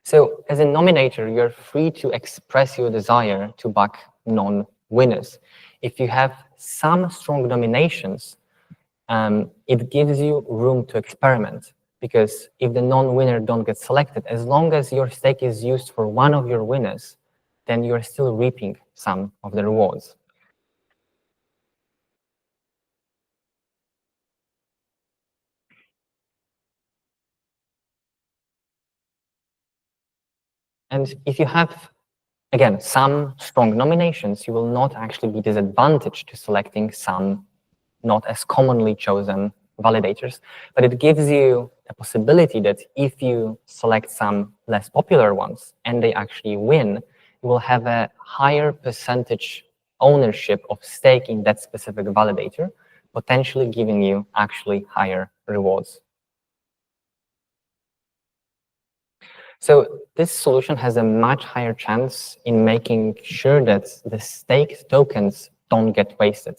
So as a nominator, you're free to express your desire to back non-winners. If you have some strong nominations, it gives you room to experiment, because if the non-winner don't get selected, as long as your stake is used for one of your winners, then you're still reaping some of the rewards. And if you have, again, some strong nominations, you will not actually be disadvantaged to selecting some not as commonly chosen validators. But it gives you a possibility that if you select some less popular ones and they actually win, you will have a higher percentage ownership of stake in that specific validator, potentially giving you actually higher rewards. So this solution has a much higher chance in making sure that the staked tokens don't get wasted.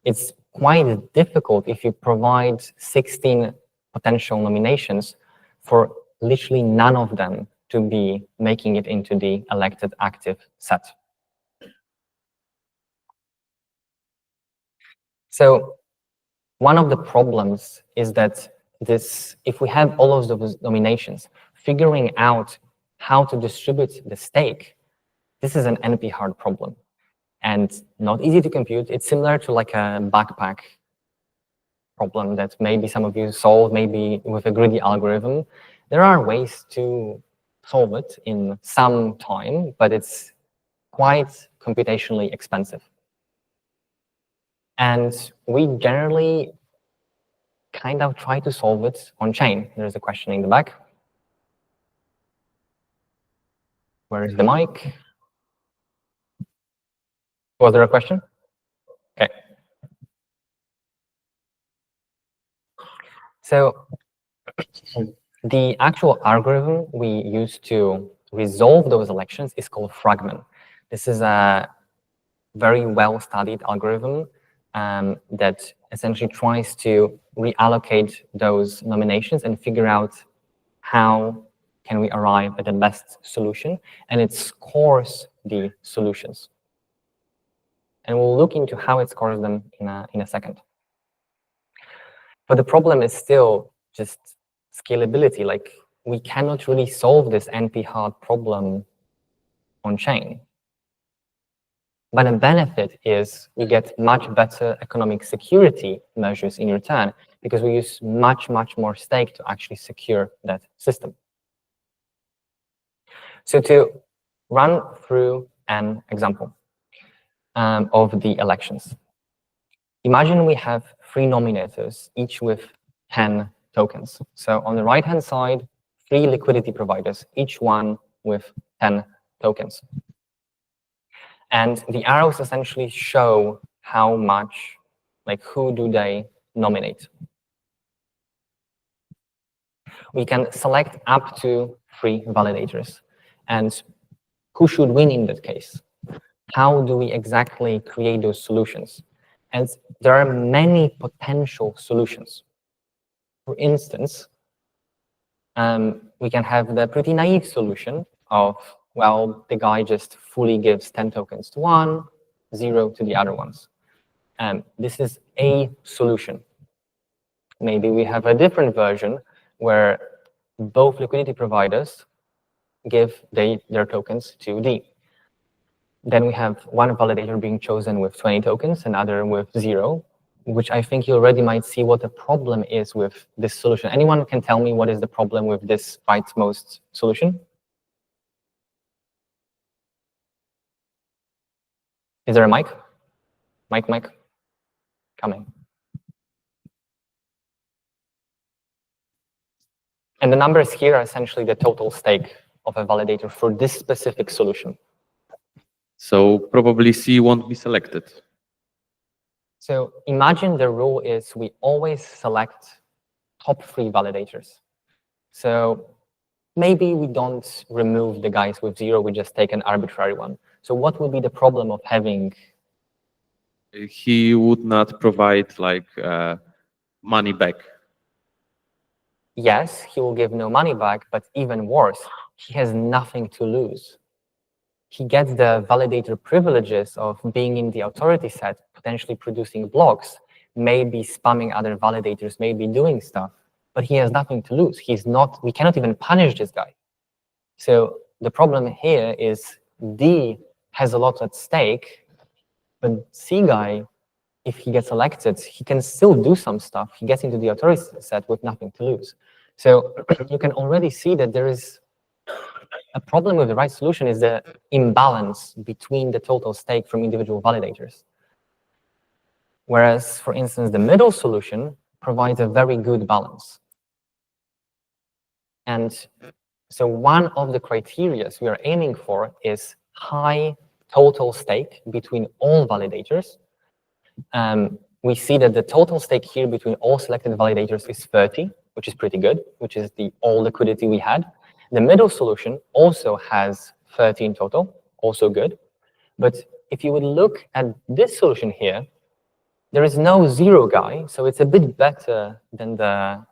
It's quite difficult if you provide 16 potential nominations for literally none of them to be making it into the elected active set. So one of the problems is that if we have all of those nominations, figuring out how to distribute the stake, this is an NP hard problem and not easy to compute. It's similar to like a backpack problem that maybe some of you solve, maybe with a greedy algorithm. There are ways to solve it in some time, but it's quite computationally expensive. And we generally kind of try to solve it on chain. There's a question in the back. Where is the mic? Was there a question? Okay. So the actual algorithm we use to resolve those elections is called Fragment. This is a very well-studied algorithm that essentially tries to reallocate those nominations and figure out how can we arrive at the best solution, and it scores the solutions. And we'll look into how it scores them in a second. But the problem is still just scalability. Like, we cannot really solve this NP hard problem on chain. But a benefit is we get much better economic security measures in return, because we use much, much more stake to actually secure that system. So to run through an example of the elections. Imagine we have 3 nominators, each with 10 tokens. So on the right-hand side, 3 liquidity providers, each one with 10 tokens. And the arrows essentially show how much, like who do they nominate. We can select up to 3 validators. And who should win in that case? How do we exactly create those solutions? And there are many potential solutions. For instance, we can have the pretty naive solution of, well, the guy just fully gives 10 tokens to one, 0 to the other ones. This is a solution. Maybe we have a different version where both liquidity providers give their tokens to D. Then we have one validator being chosen with 20 tokens, another with 0, which I think you already might see what the problem is with this solution. Anyone can tell me what is the problem with this rightmost solution? Is there a mic? Mic? Coming. And the numbers here are essentially the total stake of a validator for this specific solution. So probably C won't be selected. So imagine the rule is we always select top 3 validators. So maybe we don't remove the guys with 0, we just take an arbitrary one. So what would be the problem of having? He would not provide like money back. Yes, he will give no money back, but even worse, he has nothing to lose. He gets the validator privileges of being in the authority set, potentially producing blocks, maybe spamming other validators, maybe doing stuff, but he has nothing to lose. We cannot even punish this guy. So the problem here is D has a lot at stake, but C guy, if he gets elected, he can still do some stuff. He gets into the authority set with nothing to lose. So you can already see that there is a problem with the right solution is the imbalance between the total stake from individual validators. Whereas, for instance, the middle solution provides a very good balance. And so one of the criteria we are aiming for is high total stake between all validators. We see that the total stake here between all selected validators is 30, which is pretty good, which is the all liquidity we had. The middle solution also has 30 in total, also good. But if you would look at this solution here, there is no 0 guy, so it's a bit better than the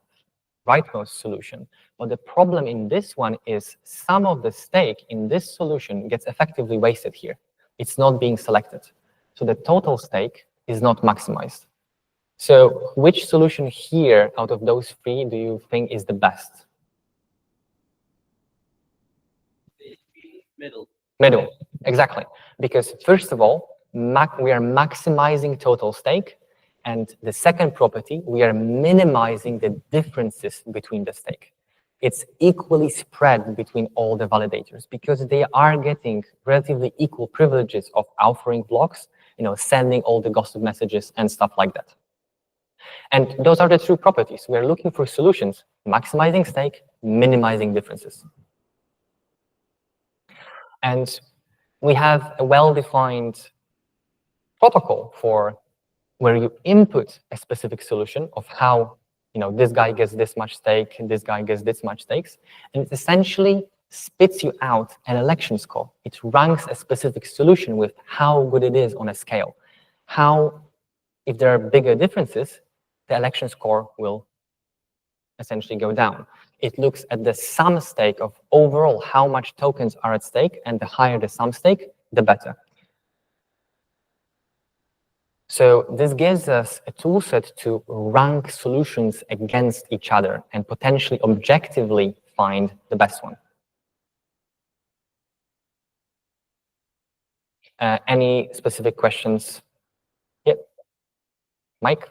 rightmost solution. But the problem in this one is some of the stake in this solution gets effectively wasted here. It's not being selected. So the total stake is not maximized. So which solution here out of those 3 do you think is the best? Middle, exactly. Because first of all, we are maximizing total stake. And the second property, we are minimizing the differences between the stake. It's equally spread between all the validators because they are getting relatively equal privileges of offering blocks, sending all the gossip messages and stuff like that. And those are the 2 properties. We are looking for solutions, maximizing stake, minimizing differences. And we have a well-defined protocol for where you input a specific solution of how, this guy gets this much stake, and this guy gets this much stakes, and it essentially spits you out an election score. It ranks a specific solution with how good it is on a scale. If there are bigger differences, the election score will essentially go down. It looks at the sum stake of overall how much tokens are at stake, and the higher the sum stake, the better. So this gives us a tool set to rank solutions against each other and potentially objectively find the best one. Any specific questions? Yep. Mike?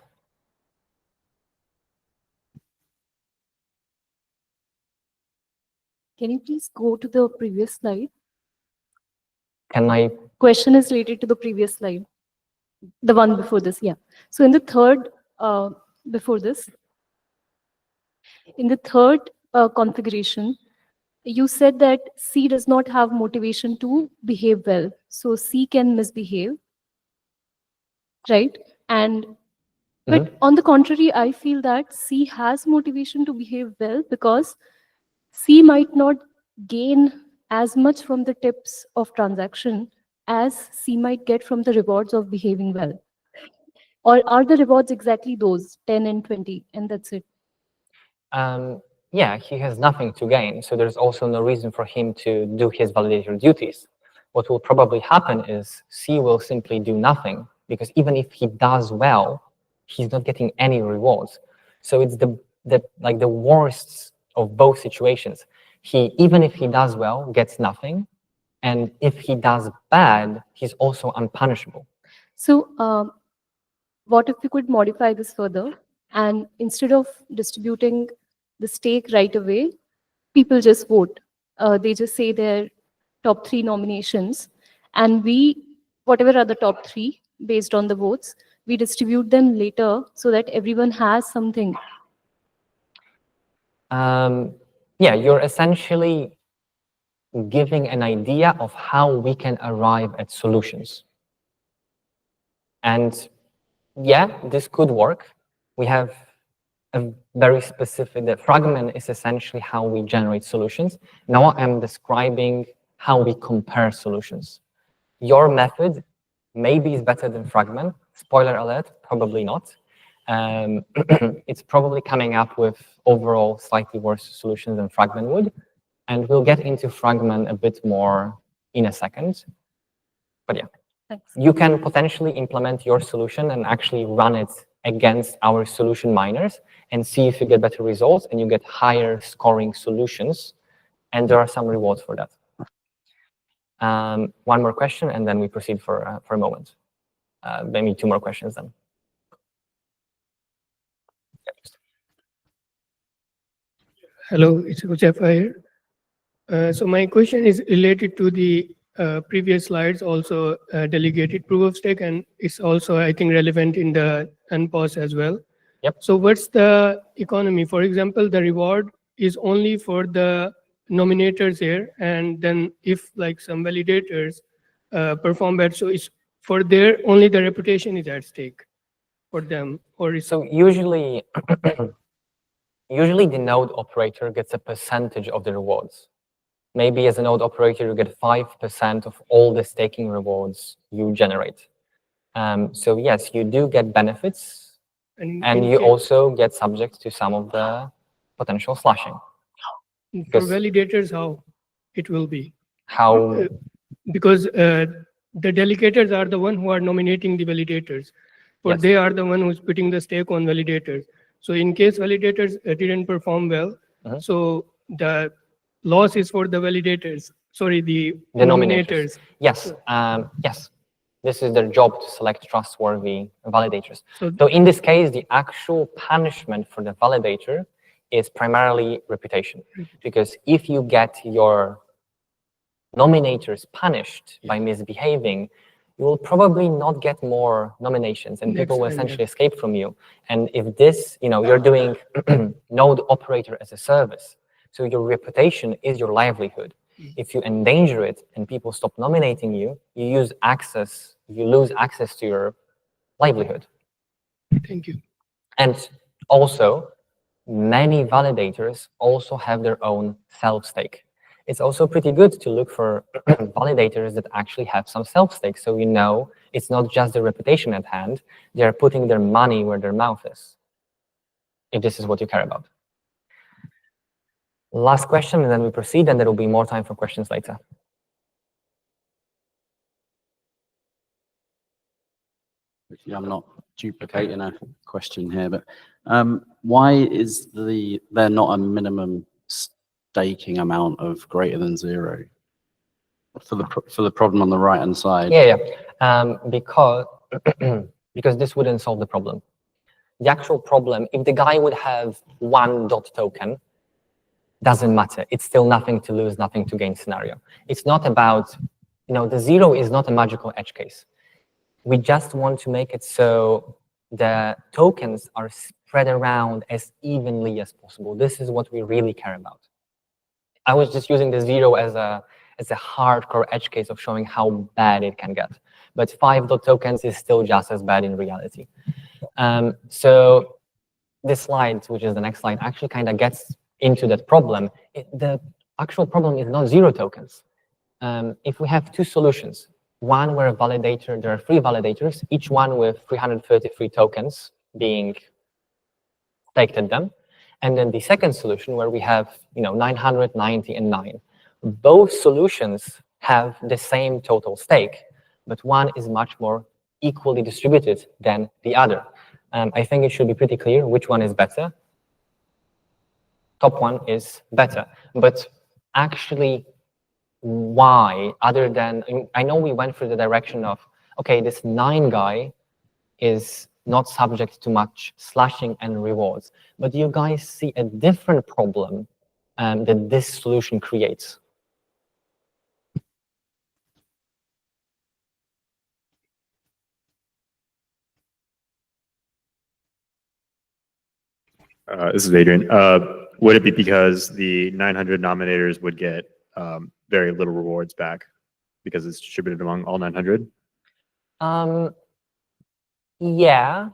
Can you please go to the previous slide? Can I? Question is related to the previous slide. The one before this, yeah. So in the third, before this, in the third configuration, you said that C does not have motivation to behave well. So C can misbehave, right? But on the contrary, I feel that C has motivation to behave well because C might not gain as much from the tips of transaction as C might get from the rewards of behaving well. Or are the rewards exactly those, 10 and 20, and that's it? Yeah, he has nothing to gain. So there's also no reason for him to do his validator duties. What will probably happen is C will simply do nothing, because even if he does well, he's not getting any rewards. So it's the worst of both situations. Even if he does well, gets nothing. And if he does bad, he's also unpunishable. So what if we could modify this further, and instead of distributing the stake right away, people just vote. They just say their top 3 nominations, and whatever are the top 3, based on the votes, we distribute them later so that everyone has something. Yeah, you're essentially giving an idea of how we can arrive at solutions. And yeah, this could work. We have a very specific, the fragment is essentially how we generate solutions. Now I'm describing how we compare solutions. Your method maybe is better than fragment. Spoiler alert, probably not. It's probably coming up with overall slightly worse solutions than fragment would. And we'll get into fragment a bit more in a second. But yeah. Thanks. You can potentially implement your solution and actually run it against our solution miners and see if you get better results and you get higher scoring solutions. And there are some rewards for that. One more question, and then we proceed for a moment. Maybe 2 more questions then. Hello, it's Josefa here. So my question is related to the previous slides, also delegated proof of stake, and it's also, I think, relevant in the unpause as well. Yep. So what's the economy? For example, the reward is only for the nominators here, and then if like some validators perform bad, so it's for their, only the reputation is at stake for them, or is so usually usually the node operator gets a percentage of the rewards. Maybe as a node operator, you get 5% of all the staking rewards you generate. So yes, you do get benefits, and you also get subject to some of the potential slashing. for validators, how it will be? How? Because the delegators are the one who are nominating the validators, for Yes. they are the one who's putting the stake on validators. So in case validators didn't perform well, so the loss is for the validators. Sorry, the nominators. Yes, yes. This is their job to select trustworthy validators. So- So in this case, the actual punishment for the validator is primarily reputation. Because if you get your nominators punished by misbehaving, you will probably not get more nominations, and people will essentially escape from you. And if this, you're doing node operator as a service, so your reputation is your livelihood. If you endanger it and people stop nominating you, you lose access to your livelihood. Thank you. And also, many validators also have their own self-stake. It's also pretty good to look for validators that actually have some self-stake, so you know it's not just their reputation at hand, they're putting their money where their mouth is, if this is what you care about. Last question, and then we proceed, and there will be more time for questions later. I'm not duplicating a question here, but why is there not a minimum staking amount of greater than 0 for the problem on the right hand side? Yeah. Because this wouldn't solve the problem. The actual problem, if the guy would have 1 DOT token, doesn't matter. It's still nothing to lose, nothing to gain scenario. It's not about, the 0 is not a magical edge case. We just want to make it so the tokens are spread around as evenly as possible. This is what we really care about. I was just using the 0 as a hardcore edge case of showing how bad it can get. But 5 DOT tokens is still just as bad in reality. So this slide, which is the next slide, actually kind of gets into that problem. The actual problem is not 0 tokens. If we have 2 solutions, one where a validator, there are 3 validators, each one with 333 tokens being staked at them, And then the second solution where we have 990 and 9. Both solutions have the same total stake, but one is much more equally distributed than the other. I think it should be pretty clear which one is better. Top one is better. But actually, why, other than, I know we went through the direction of, okay, this 9 guy is not subject to much slashing and rewards, but you guys see a different problem that this solution creates. This is Adrian. Would it be because the 900 nominators would get very little rewards back because it's distributed among all 900? Yeah,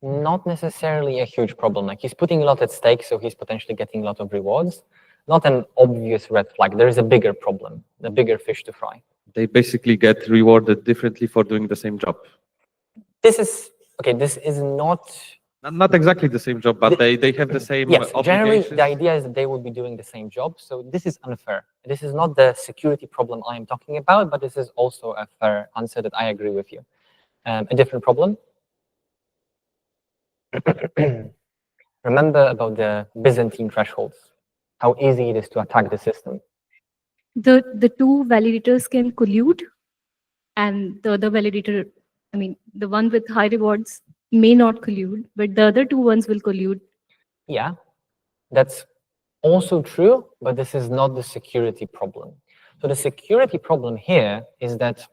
not necessarily a huge problem. Like, he's putting a lot at stake, so he's potentially getting a lot of rewards. Not an obvious red flag. There is a bigger problem, a bigger fish to fry. They basically get rewarded differently for doing the same job. This is, okay, this is not exactly the same job, but they have the same yes, generally obligations. the idea is that they would be doing the same job. So this is unfair. This is not the security problem I am talking about, but this is also a fair answer that I agree with you. A different problem. Remember about the Byzantine thresholds, how easy it is to attack the system. The two validators can collude, and the other validator, I mean, the one with high rewards may not collude, but the other two ones will collude. Yeah, that's also true, but this is not the security problem. So the security problem here is that,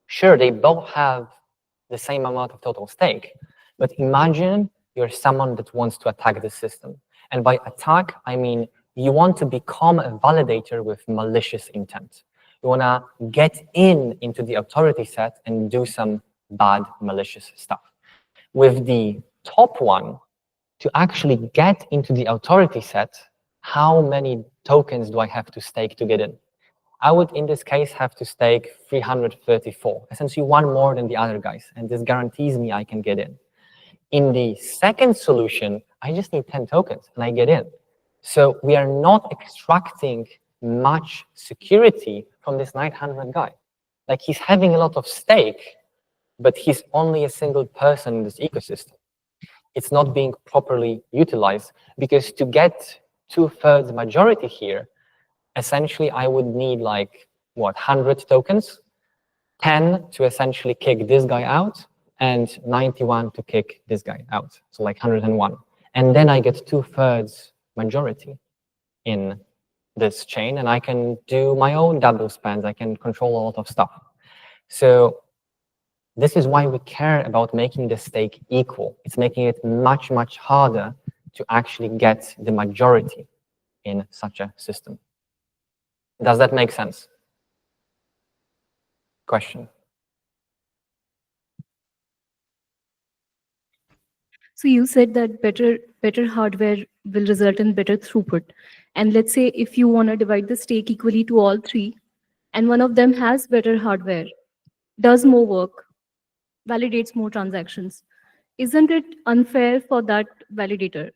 sure, they both have the same amount of total stake, but imagine you're someone that wants to attack the system. And by attack, I mean you want to become a validator with malicious intent. You want to get into the authority set and do some bad, malicious stuff. With the top one, to actually get into the authority set, how many tokens do I have to stake to get in? I would, in this case, have to stake 334, essentially one more than the other guys, and this guarantees me I can get in. In the second solution, I just need 10 tokens, and I get in. So we are not extracting much security from this 900 guy. Like, he's having a lot of stake, but he's only a single person in this ecosystem. It's not being properly utilized, because to get 2/3 majority here, essentially I would need like, what, 100 tokens? 10 to essentially kick this guy out, and 91 to kick this guy out. So like 101. And then I get 2/3 majority in this chain, and I can do my own double spans. I can control a lot of stuff. So this is why we care about making the stake equal. It's making it much, much harder to actually get the majority in such a system. Does that make sense? Question. So you said that better hardware will result in better throughput. And let's say if you want to divide the stake equally to all three, and one of them has better hardware, does more work, validates more transactions, isn't it unfair for that validator?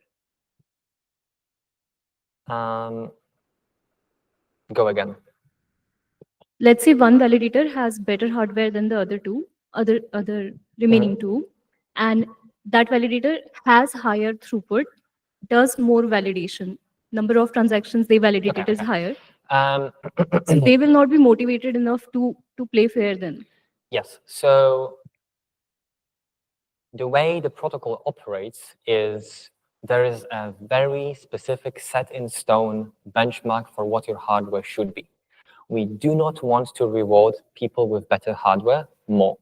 Go again. Let's say one validator has better hardware than the other remaining two, and that validator has higher throughput, does more validation. Number of transactions they validated is higher. So they will not be motivated enough to play fair then. Yes. So the way the protocol operates is there is a very specific set in stone benchmark for what your hardware should be. We do not want to reward people with better hardware more.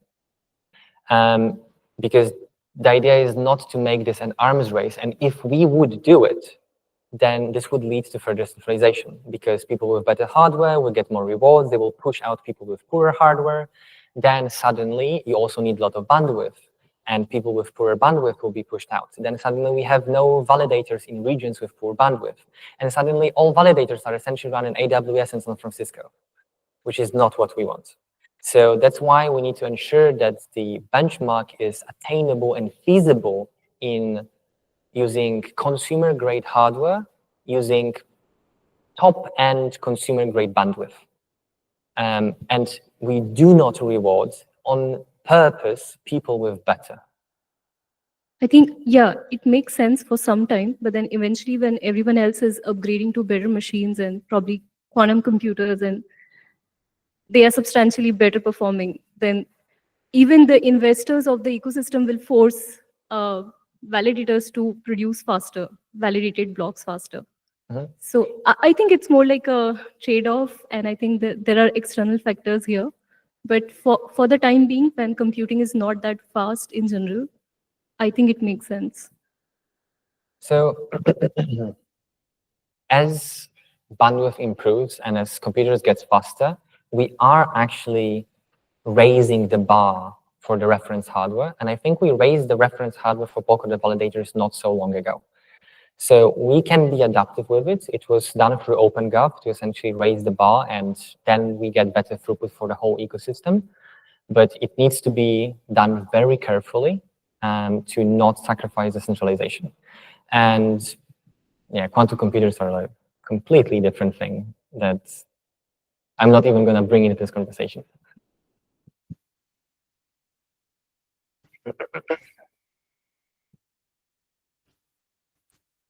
Because the idea is not to make this an arms race. And if we would do it, then this would lead to further centralization, because people with better hardware will get more rewards. They will push out people with poorer hardware. Then suddenly you also need a lot of bandwidth, and people with poorer bandwidth will be pushed out. Then suddenly we have no validators in regions with poor bandwidth. And suddenly all validators are essentially run in AWS in San Francisco, which is not what we want. So that's why we need to ensure that the benchmark is attainable and feasible in using consumer-grade hardware, using top-end consumer-grade bandwidth. And we do not reward on purpose people with better. I think, yeah, it makes sense for some time, but then eventually when everyone else is upgrading to better machines and probably quantum computers and they are substantially better performing, then even the investors of the ecosystem will force validators to produce faster, validated blocks faster. So I think it's more like a trade-off, and I think that there are external factors here. But for the time being, when computing is not that fast in general, I think it makes sense. So as bandwidth improves and as computers get faster, we are actually raising the bar for the reference hardware. And I think we raised the reference hardware for Polkadot validators not so long ago. So we can be adaptive with it. It was done through OpenGov to essentially raise the bar, and then we get better throughput for the whole ecosystem. But it needs to be done very carefully to not sacrifice the centralization. And yeah, quantum computers are a completely different thing that I'm not even going to bring into this conversation.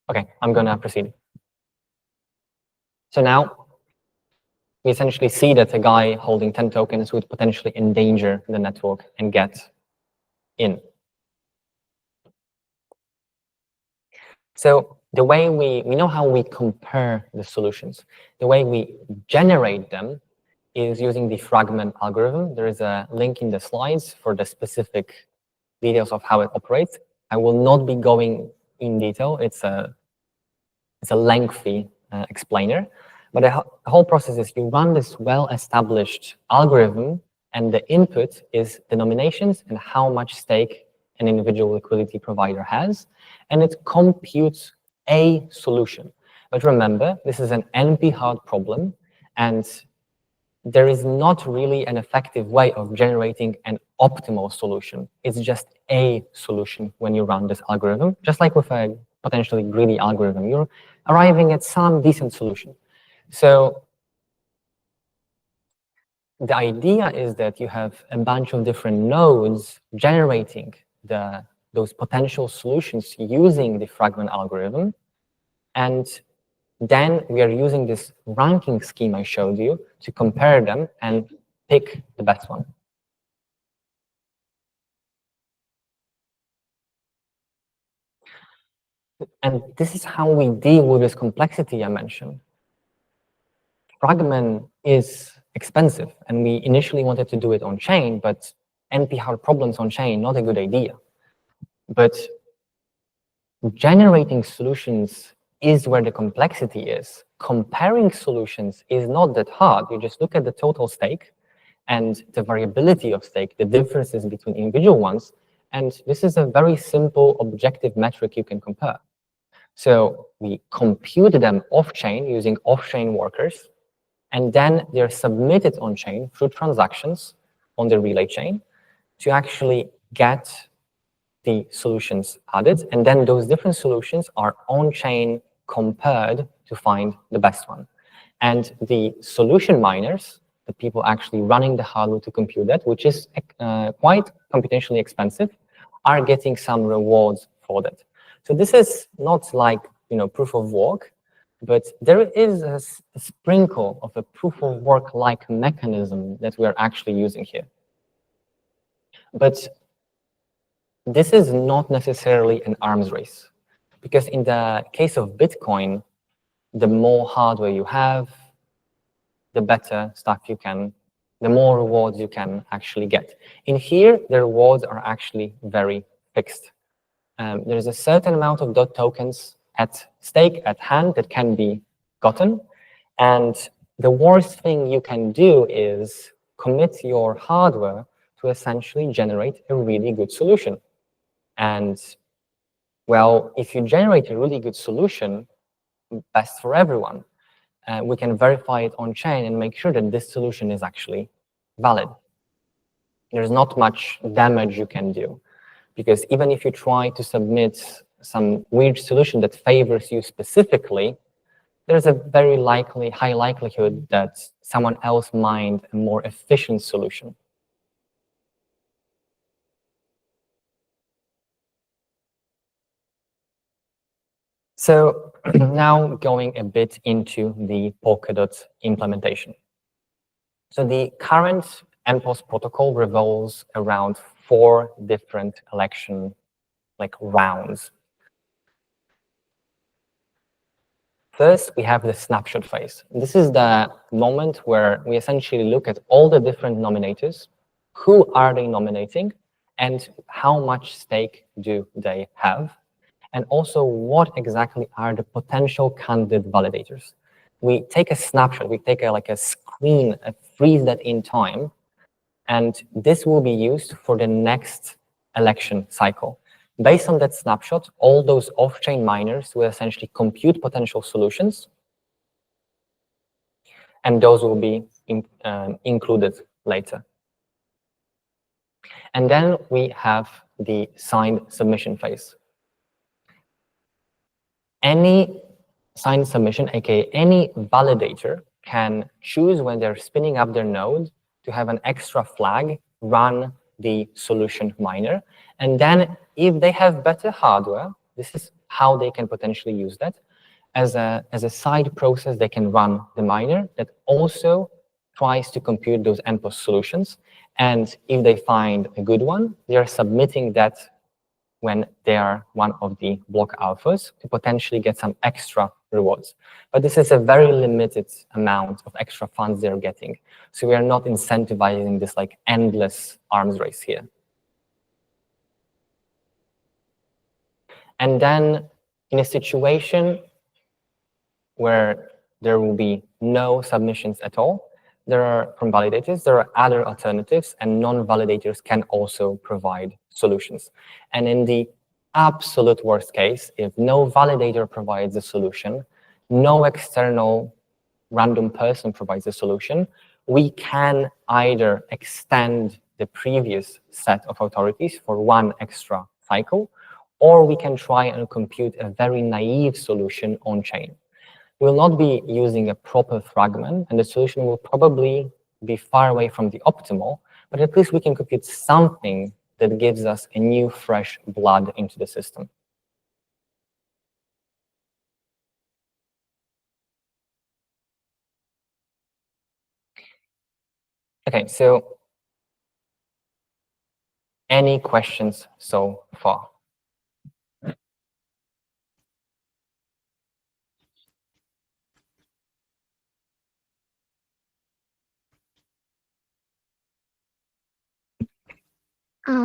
Okay, I'm going to proceed. So now we essentially see that a guy holding 10 tokens would potentially endanger the network and get in. So the way we know how we compare the solutions. The way we generate them is using the fragment algorithm. There is a link in the slides for the specific details of how it operates. I will not be going in detail. It's a lengthy explainer. But the whole process is you run this well-established algorithm, and the input is denominations and how much stake an individual liquidity provider has, and it computes a solution. But remember, this is an NP-hard problem, and there is not really an effective way of generating an optimal solution. It's just a solution when you run this algorithm, just like with a potentially greedy algorithm. You're arriving at some decent solution. So the idea is that you have a bunch of different nodes generating those potential solutions using the fragment algorithm. And then we are using this ranking scheme I showed you to compare them and pick the best one. And this is how we deal with this complexity I mentioned. Fragment is expensive, and we initially wanted to do it on chain, but NP-hard problems on chain, not a good idea. But generating solutions is where the complexity is. Comparing solutions is not that hard. You just look at the total stake and the variability of stake, the differences between individual ones, and this is a very simple objective metric you can compare. So we compute them off-chain using off-chain workers, and then they're submitted on-chain through transactions on the relay chain to actually get the solutions added, and then those different solutions are on-chain compared to find the best one. And the solution miners, the people actually running the hardware to compute that, which is quite computationally expensive, are getting some rewards for that. So this is not like proof of work, but there is a sprinkle of a proof of work-like mechanism that we are actually using here. But this is not necessarily an arms race, because in the case of Bitcoin, the more hardware you have, the better stuff you can, the more rewards you can actually get. In here, the rewards are actually very fixed. There's a certain amount of DOT tokens at stake, at hand, that can be gotten. And the worst thing you can do is commit your hardware to essentially generate a really good solution. And, well, if you generate a really good solution, best for everyone. We can verify it on chain and make sure that this solution is actually valid. There's not much damage you can do, because even if you try to submit some weird solution that favors you specifically, there's a very high likelihood that someone else mined a more efficient solution. So now going a bit into the Polkadot implementation. So the current NPOS protocol revolves around 4 different election rounds. First, we have the snapshot phase. This is the moment where we essentially look at all the different nominators, who are they nominating, and how much stake do they have, and also what exactly are the potential candidate validators. We take a snapshot, we take a screen, freeze that in time, and this will be used for the next election cycle. Based on that snapshot, all those off-chain miners will essentially compute potential solutions, and those will be included later. And then we have the signed submission phase. Any signed submission, aka any validator, can choose when they're spinning up their node to have an extra flag run the solution miner. And then if they have better hardware, this is how they can potentially use that. As a side process, they can run the miner that also tries to compute those NPOS solutions. And if they find a good one, they are submitting that when they are one of the block alphas to potentially get some extra rewards. But this is a very limited amount of extra funds they're getting. So we are not incentivizing this endless arms race here. And then in a situation where there will be no submissions at all, from validators, there are other alternatives, and non-validators can also provide solutions. And in the absolute worst case, if no validator provides a solution, no external random person provides a solution, we can either extend the previous set of authorities for 1 extra cycle, or we can try and compute a very naive solution on-chain. We'll not be using a proper fragment, and the solution will probably be far away from the optimal, but at least we can compute something that gives us a new, fresh blood into the system. Okay, so any questions so far?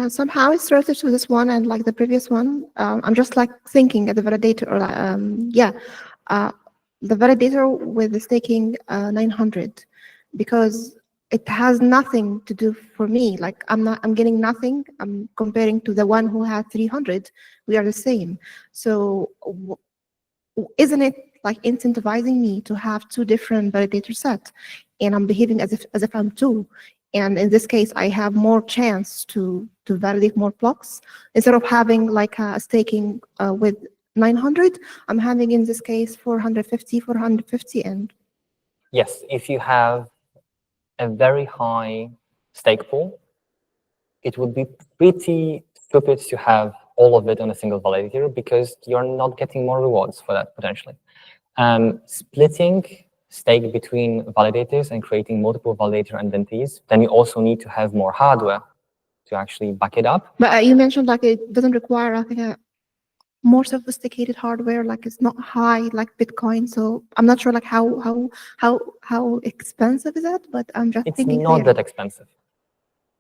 Somehow it's related to this one and the previous one. I'm just thinking at the validator, or the validator with the staking 900, because it has nothing to do for me. I'm getting nothing. I'm comparing to the one who had 300. We are the same. So isn't it incentivizing me to have 2 different validator sets, and I'm behaving as if I'm 2? And in this case, I have more chance to validate more blocks. Instead of having a staking with 900, I'm having in this case 450, and yes, if you have a very high stake pool, it would be pretty stupid to have all of it on a single validator, because you're not getting more rewards for that potentially. Splitting stake between validators and creating multiple validator identities, then you also need to have more hardware to actually back it up. But you mentioned it doesn't require a more sophisticated hardware, it's not high like Bitcoin. So I'm not sure how expensive is that, but I'm just thinking it's not that expensive.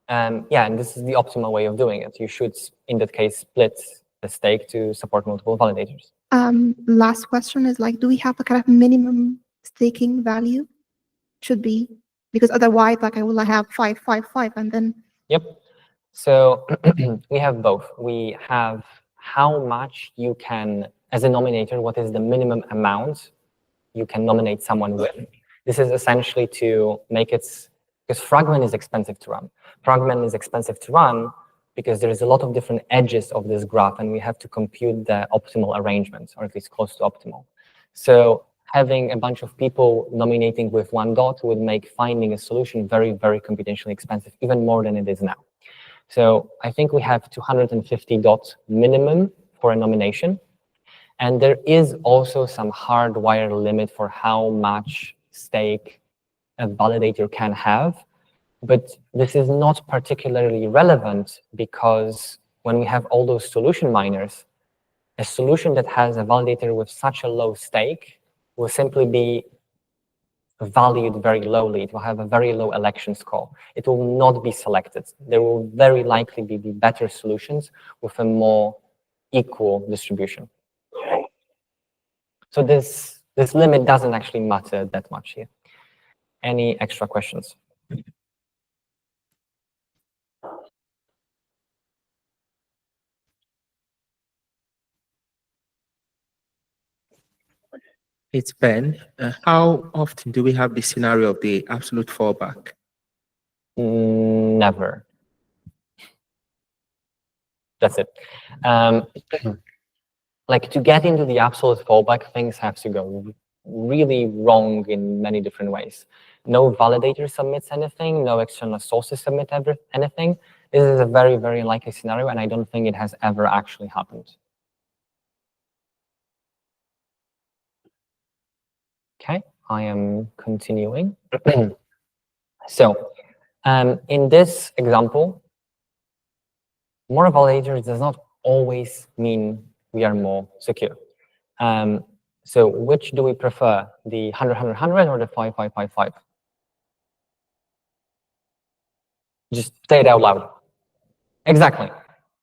Yeah, and this is the optimal way of doing it. You should, in that case, split the stake to support multiple validators. Last question is do we have a kind of minimum staking value? Should be, because otherwise I will have 5, 5, 5, and then. Yep. So we have both. We have how much you can, as a nominator, what is the minimum amount you can nominate someone with. This is essentially to make it, because Fragment is expensive to run. Fragment is expensive to run, because there is a lot of different edges of this graph, and we have to compute the optimal arrangement, or at least close to optimal. So having a bunch of people nominating with one dot would make finding a solution very, very computationally expensive, even more than it is now. So I think we have 250 dots minimum for a nomination. And there is also some hardwire limit for how much stake a validator can have. But this is not particularly relevant because when we have all those solution miners, a solution that has a validator with such a low stake will simply be valued very lowly. It will have a very low election score. It will not be selected. There will very likely be better solutions with a more equal distribution. So this limit doesn't actually matter that much here. Any extra questions? It's Ben. How often do we have the scenario of the absolute fallback? Never. That's it. Like to get into the absolute fallback, things have to go really wrong in many different ways. No validator submits anything, no external sources submit anything. This is a very, very likely scenario, and I don't think it has ever actually happened. Okay, I am continuing. So in this example, more validators does not always mean we are more secure. So which do we prefer, the 100, 100, 100 or the 5, 5, 5, 5? Just say it out loud. Exactly.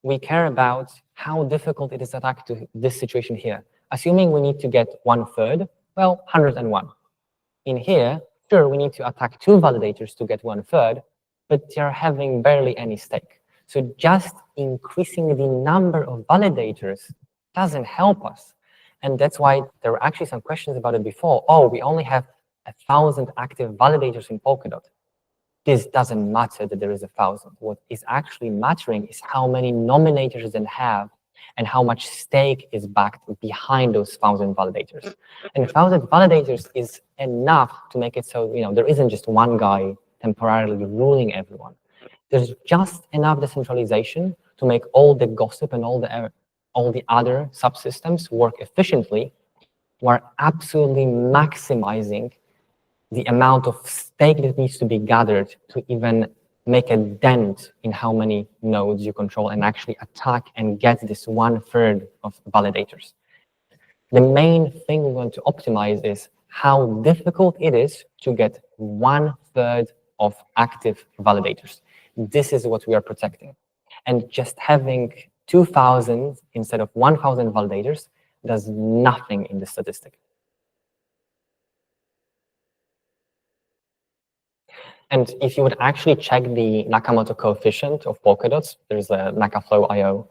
We care about how difficult it is to attack to this situation here. Assuming we need to get 1/3, well, 101. In here, sure, we need to attack 2 validators to get 1/3, but they're having barely any stake. So just increasing the number of validators doesn't help us. And that's why there were actually some questions about it before. Oh, we only have 1,000 active validators in Polkadot. This doesn't matter that there is 1,000. What is actually mattering is how many nominators they have and how much stake is backed behind those 1,000 validators. And 1,000 validators is enough to make it so, there isn't just one guy temporarily ruling everyone. There's just enough decentralization to make all the gossip and all the other subsystems work efficiently. We're absolutely maximizing the amount of stake that needs to be gathered to even make a dent in how many nodes you control and actually attack and get this 1/3 of validators. The main thing we want to optimize is how difficult it is to get 1/3 of active validators. This is what we are protecting. And just having 2,000 instead of 1,000 validators does nothing in the statistic. And if you would actually check the Nakamoto coefficient of Polkadot, there's a Nakaflow.io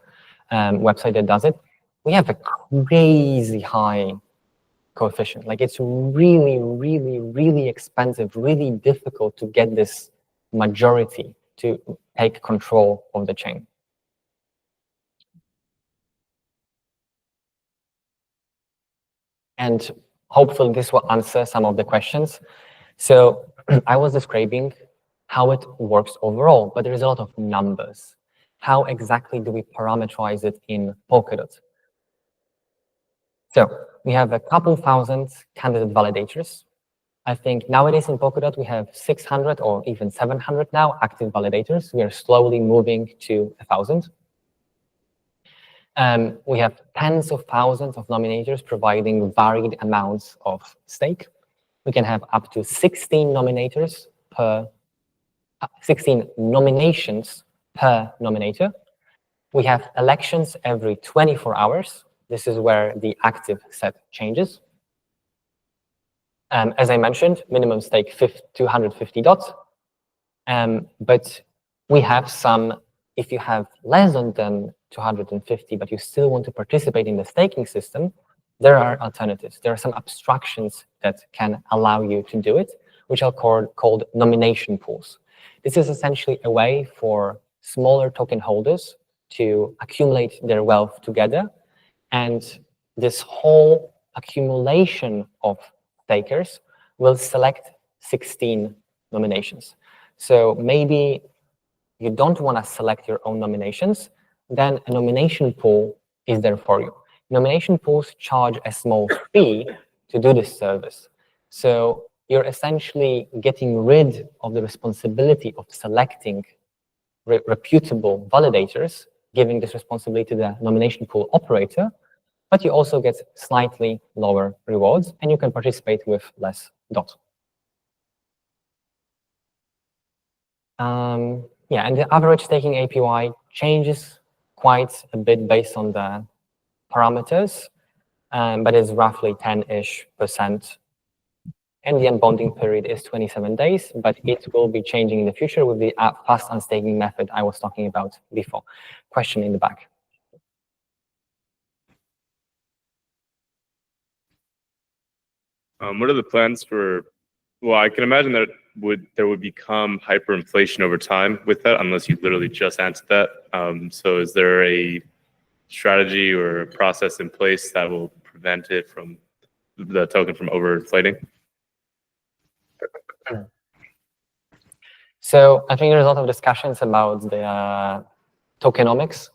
website that does it. We have a crazy high coefficient. Like it's really, really, really expensive, really difficult to get this majority to take control of the chain. And hopefully this will answer some of the questions. So I was describing how it works overall, but there is a lot of numbers. How exactly do we parameterize it in Polkadot? So we have a couple thousand candidate validators. I think nowadays in Polkadot, we have 600 or even 700 now active validators. We are slowly moving to 1,000. We have tens of thousands of nominators providing varied amounts of stake. We can have up to 16 nominations per nominator. We have elections every 24 hours. This is where the active set changes. As I mentioned, minimum stake 250 dots. But we have some, if you have less than 250, but you still want to participate in the staking system, there are alternatives. There are some abstractions that can allow you to do it, which are called nomination pools. This is essentially a way for smaller token holders to accumulate their wealth together. And this whole accumulation of stakers will select 16 nominations. So maybe you don't want to select your own nominations, then a nomination pool is there for you. Nomination pools charge a small fee to do this service. So you're essentially getting rid of the responsibility of selecting reputable validators, giving this responsibility to the nomination pool operator, but you also get slightly lower rewards, and you can participate with less DOT. Yeah, and the average staking APY changes quite a bit based on the parameters, but it's roughly 10-ish%. And the unbonding period is 27 days, but it will be changing in the future with the fast unstaking method I was talking about before. Question in the back. What are the plans for, well, I can imagine that there would become hyperinflation over time with that, unless you literally just answered that. So is there a strategy or a process in place that will prevent it from, the token from overinflating? So I think there's a lot of discussions about the tokenomics.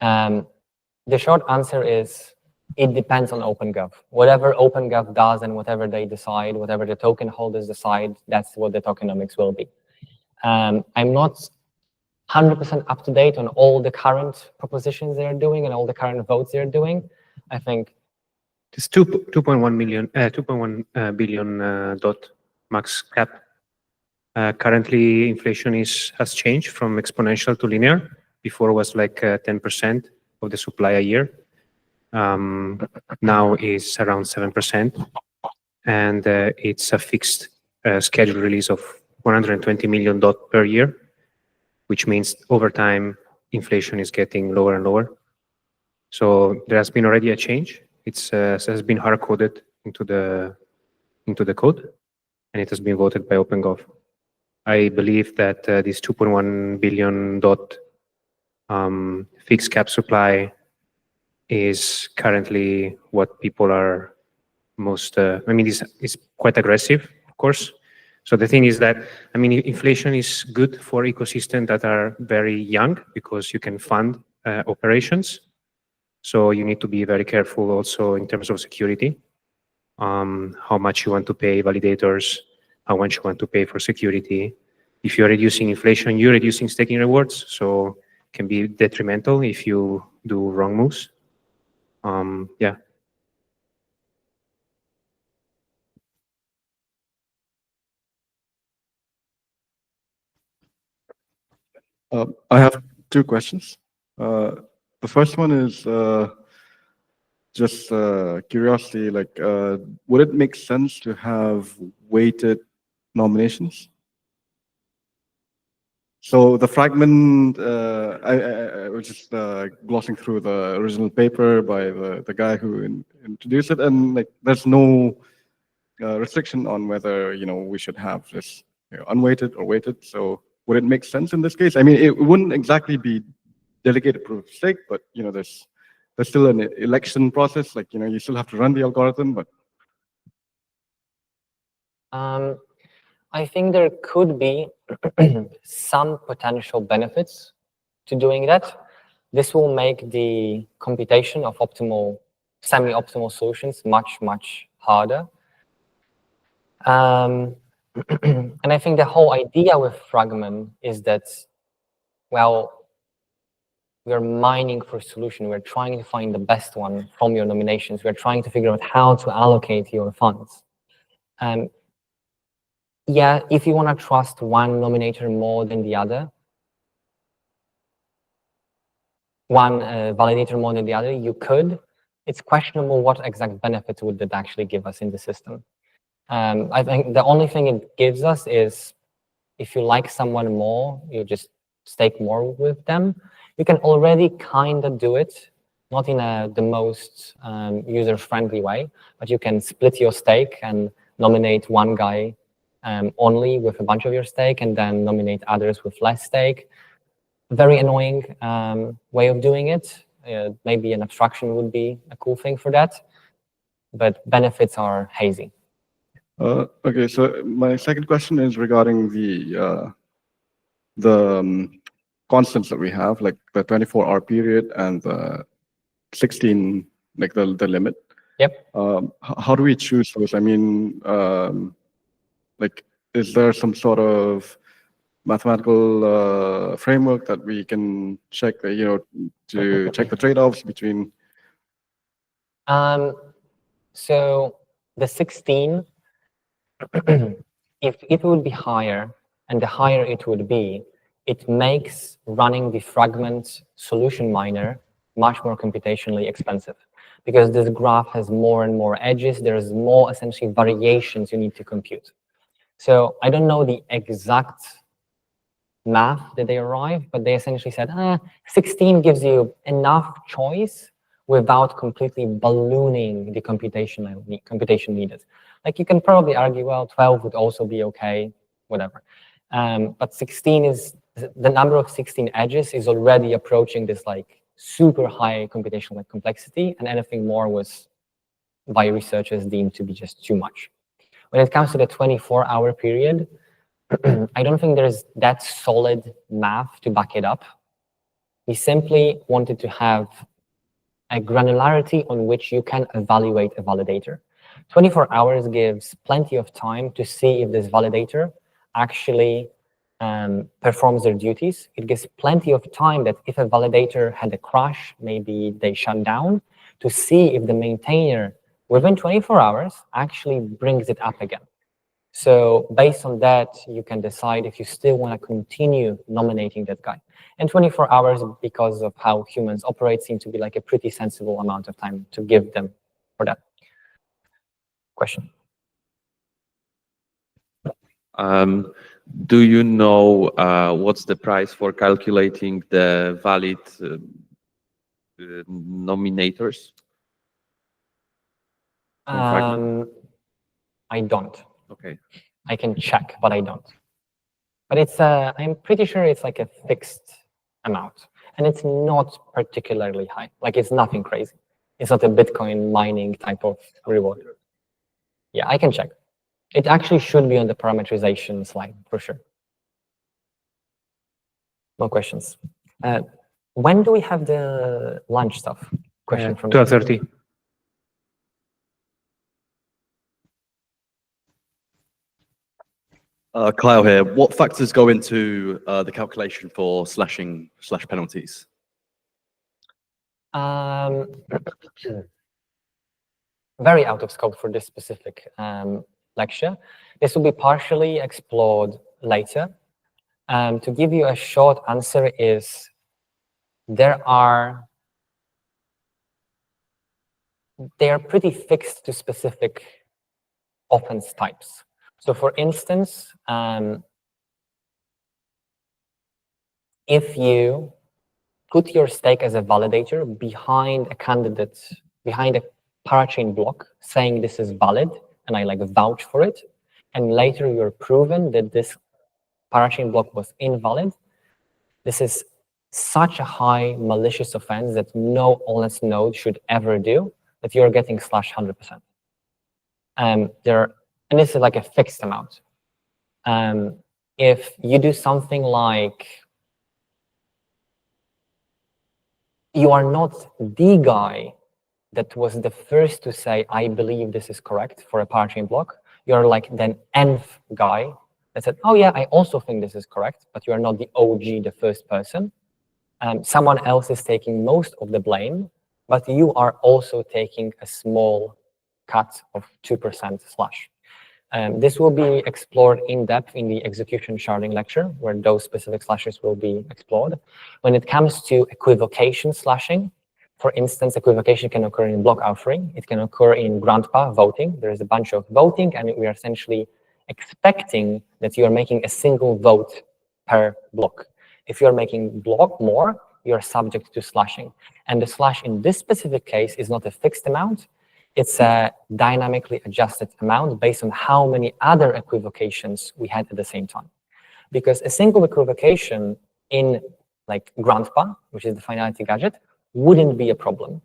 The short answer is it depends on OpenGov. Whatever OpenGov does and whatever they decide, whatever the token holders decide, that's what the tokenomics will be. I'm not 100% up to date on all the current propositions they're doing and all the current votes they're doing. I think it's 2.1 billion dot max cap. Currently, inflation has changed from exponential to linear. Before it was like 10% of the supply a year. Now is around 7%, and it's a fixed scheduled release of 120 million DOT per year, which means over time inflation is getting lower and lower. So there has been already a change. It has been hard coded into the code, and it has been voted by OpenGov. I believe that this 2.1 billion DOT fixed cap supply is currently what people are most, I mean, it's quite aggressive, of course. So the thing is that, I mean, inflation is good for ecosystems that are very young because you can fund operations. So you need to be very careful also in terms of security, how much you want to pay validators, how much you want to pay for security. If you're reducing inflation, you're reducing staking rewards. So it can be detrimental if you do wrong moves. Yeah. I have two questions. The first one is just curiosity, like, would it make sense to have weighted nominations? So the fragment, I was just glossing through the original paper by the guy who introduced it, and like, there's no restriction on whether we should have this unweighted or weighted. So would it make sense in this case? I mean, it wouldn't exactly be delegated proof of stake, but there's still an election process. Like you still have to run the algorithm, but. I think there could be some potential benefits to doing that. This will make the computation of semi-optimal solutions much, much harder. And I think the whole idea with Fragment is that, well, we're mining for a solution. We're trying to find the best one from your nominations. We're trying to figure out how to allocate your funds. Yeah, if you want to trust one nominator more than the other, one validator more than the other, you could. It's questionable what exact benefits would that actually give us in the system. I think the only thing it gives us is if you like someone more, you just stake more with them. You can already kind of do it, not in the most user-friendly way, but you can split your stake and nominate one guy only with a bunch of your stake, and then nominate others with less stake. very annoying way of doing it. Maybe an abstraction would be a cool thing for that, but benefits are hazy. Okay, so my second question is regarding the constants that we have, like the 24-hour period and the 16, like the limit. Yep. How do we choose those? I mean, like, is there some sort of mathematical framework that we can check, to check the trade-offs between? So the 16, if it would be higher, and the higher it would be, it makes running the fragment solution miner much more computationally expensive, because this graph has more and more edges. There's more essentially variations you need to compute. So I don't know the exact math that they arrive, but they essentially said, 16 gives you enough choice without completely ballooning the computation needed. Like, you can probably argue, well, 12 would also be okay, whatever. But 16 is, the number of 16 edges is already approaching this like super high computational complexity, and anything more was by researchers deemed to be just too much. When it comes to the 24-hour period, I don't think there's that solid math to back it up. We simply wanted to have a granularity on which you can evaluate a validator. 24 hours gives plenty of time to see if this validator actually performs their duties. It gives plenty of time that if a validator had a crash, maybe they shut down, to see if the maintainer within 24 hours actually brings it up again. So based on that, you can decide if you still want to continue nominating that guy. And 24 hours, because of how humans operate, seem to be like a pretty sensible amount of time to give them for that. Question. Do you know what's the price for calculating the valid nominators? I don't. Okay. I can check, but I don't. But it's I'm pretty sure it's like a fixed amount, and it's not particularly high. Like, it's nothing crazy. It's not a Bitcoin mining type of reward. Yeah, I can check. It actually should be on the parameterization slide for sure. No questions. When do we have the lunch stuff? Question from 12:30. Kyle here. What factors go into the calculation for slashing / penalties? Very out of scope for this specific lecture. This will be partially explored later. To give you a short answer is, they are pretty fixed to specific offense types. So for instance, if you put your stake as a validator behind a candidate, behind a parachain block, saying this is valid, and I like vouch for it, and later you're proven that this parachain block was invalid, this is such a high malicious offense that no honest node should ever do, that you're getting /100%. And this is like a fixed amount. If you do something like, you are not the guy that was the first to say, I believe this is correct for a parachain block, you're like the nth guy that said, oh yeah, I also think this is correct, but you are not the OG, the first person. Someone else is taking most of the blame, but you are also taking a small cut of 2% slash. This will be explored in depth in the execution sharding lecture, where those specific slashes will be explored. When it comes to equivocation slashing, for instance, equivocation can occur in block authoring. It can occur in grandpa voting. There is a bunch of voting, and we are essentially expecting that you are making a single vote per block. If you're making block more, you're subject to slashing. And the slash in this specific case is not a fixed amount. It's a dynamically adjusted amount based on how many other equivocations we had at the same time. Because a single equivocation in like grandpa, which is the finality gadget, wouldn't be a problem.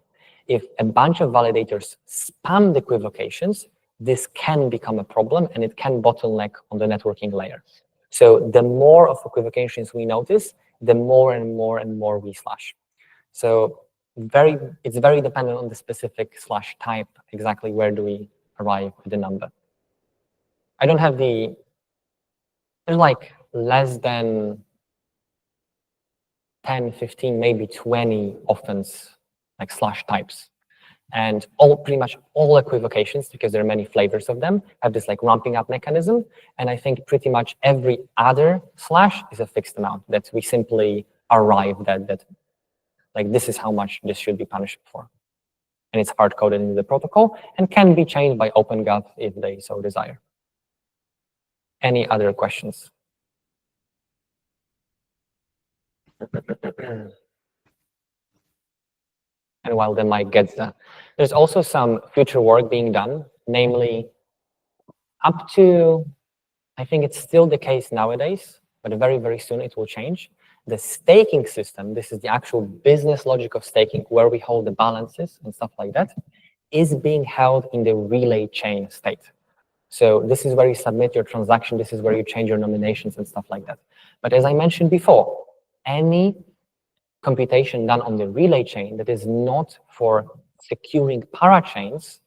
If a bunch of validators spam the equivocations, this can become a problem and it can bottleneck on the networking layer. So the more of equivocations we notice, the more and more and more we slash. So it's very dependent on the specific slash type, exactly where do we arrive with the number. I don't have there's like less than 10, 15, maybe 20 offense like slash types. And pretty much all equivocations, because there are many flavors of them, have this like ramping up mechanism. And I think pretty much every other slash is a fixed amount that we simply arrive that like this is how much this should be punished for. And it's hard coded into the protocol and can be changed by OpenGov if they so desire. Any other questions? And while the mic gets that, there's also some future work being done, namely up to, I think it's still the case nowadays, but very, very soon it will change. The staking system, this is the actual business logic of staking, where we hold the balances and stuff like that, is being held in the relay chain state. So this is where you submit your transaction, this is where you change your nominations and stuff like that. But as I mentioned before, any computation done on the relay chain that is not for securing parachains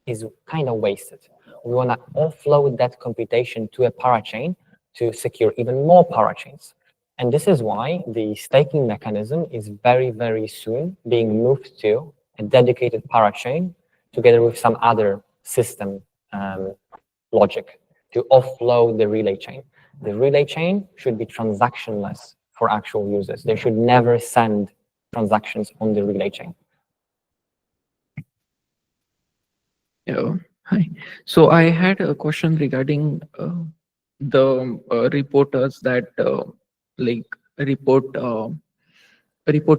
is kind of wasted. We want to offload that computation to a parachain to secure even more parachains. And this is why the staking mechanism is very, very soon being moved to a dedicated parachain together with some other system logic to offload the relay chain. The relay chain should be transactionless for actual users. They should never send transactions on the relay chain. Yeah, hi. So I had a question regarding the reporters that like report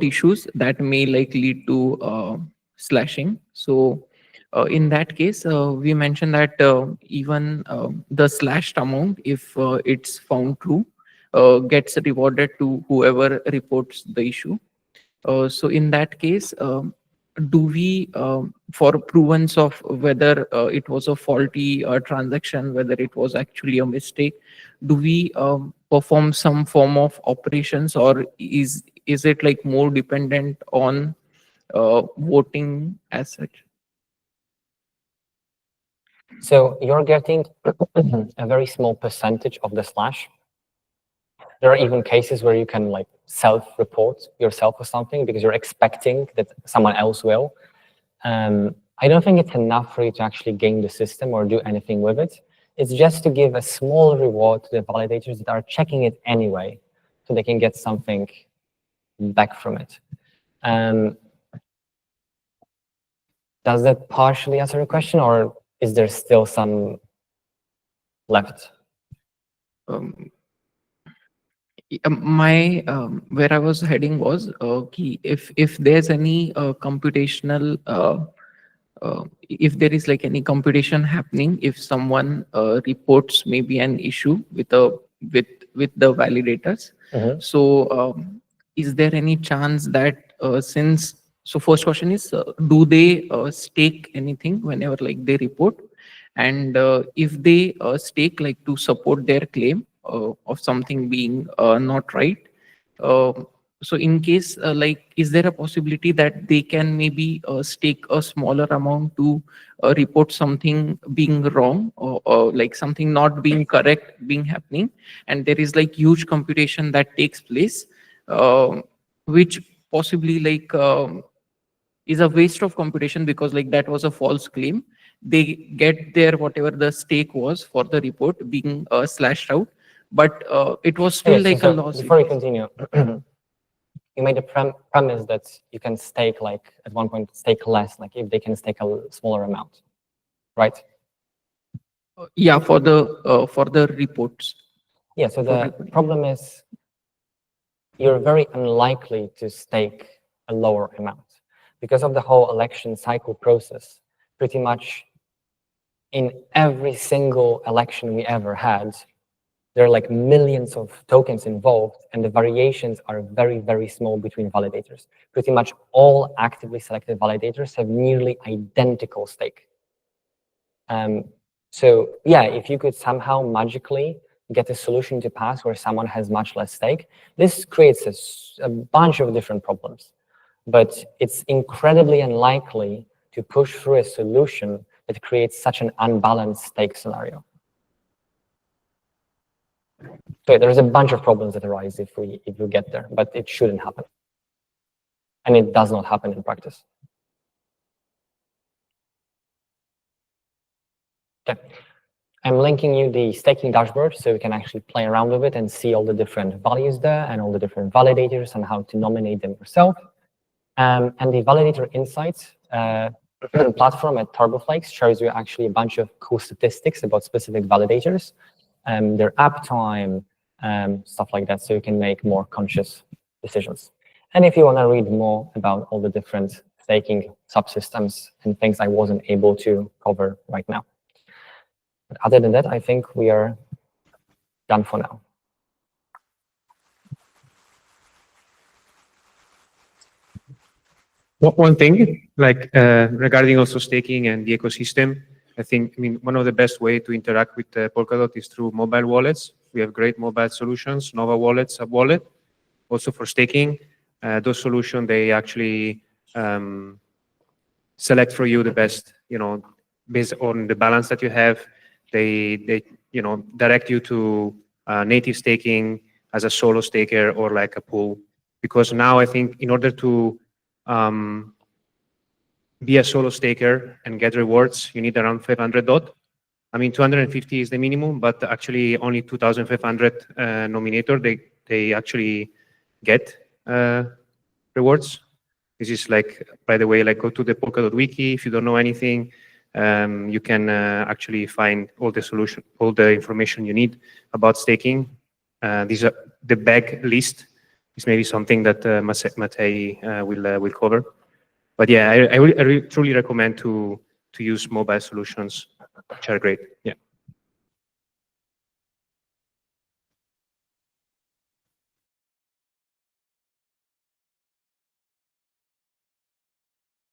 issues that may like lead to slashing. So in that case, we mentioned that even the slashed amount, if it's found true, gets rewarded to whoever reports the issue. So in that case, do we, for proof of whether it was a faulty transaction, whether it was actually a mistake, do we perform some form of operations, or is it like more dependent on voting as such? So you're getting a very small percentage of the slash. There are even cases where you can like self-report yourself or something because you're expecting that someone else will. I don't think it's enough for you to actually game the system or do anything with it. It's just to give a small reward to the validators that are checking it anyway, so they can get something back from it. Does that partially answer your question, or is there still some left? My where I was heading was if there's any computational if there is like any computation happening, if someone reports maybe an issue with the validators, so is there any chance that since, so first question is, do they stake anything whenever like they report? And if they stake like to support their claim of something being not right, so in case like, is there a possibility that they can maybe stake a smaller amount to report something being wrong, or like something not being correct being happening, and there is like huge computation that takes place, which possibly like is a waste of computation because like that was a false claim. They get their whatever the stake was for the report being slashed out, but it was still Okay, like a loss. Before you continue, you made a premise that you can stake like at one point stake less, like if they can stake a smaller amount, right? Yeah, for the reports. Yeah, so the problem is you're very unlikely to stake a lower amount because of the whole election cycle process. Pretty much in every single election we ever had, There are like millions of tokens involved, and the variations are very, very small between validators. Pretty much all actively selected validators have nearly identical stake. So yeah, if you could somehow magically get a solution to pass where someone has much less stake, this creates a bunch of different problems. But it's incredibly unlikely to push through a solution that creates such an unbalanced stake scenario. So there's a bunch of problems that arise if we get there, but it shouldn't happen. And it does not happen in practice. Okay. I'm linking you the staking dashboard so you can actually play around with it and see all the different values there and all the different validators and how to nominate them yourself. And the validator insights platform at TurboFlakes shows you actually a bunch of cool statistics about specific validators, their uptime, stuff like that, so you can make more conscious decisions. And if you want to read more about all the different staking subsystems and things I wasn't able to cover right now. But other than that, I think we are done for now. One thing, like regarding also staking and the ecosystem, I mean, one of the best way to interact with Polkadot is through mobile wallets. We have great mobile solutions, Nova Wallet, Subwallet. Also for staking, those solutions, they actually select for you the best, based on the balance that you have. They direct you to native staking as a solo staker or like a pool. Because now I think in order to be a solo staker and get rewards, you need around 500 DOT. I mean, 250 is the minimum, but actually only 2,500 nominator, they actually get rewards. This is like, by the way, like go to the Polkadot wiki. If you don't know anything, you can actually find all the information you need about staking. These are the bag list. Is maybe something that Matej will cover. But yeah, I truly recommend to use mobile solutions, which are great. Yeah.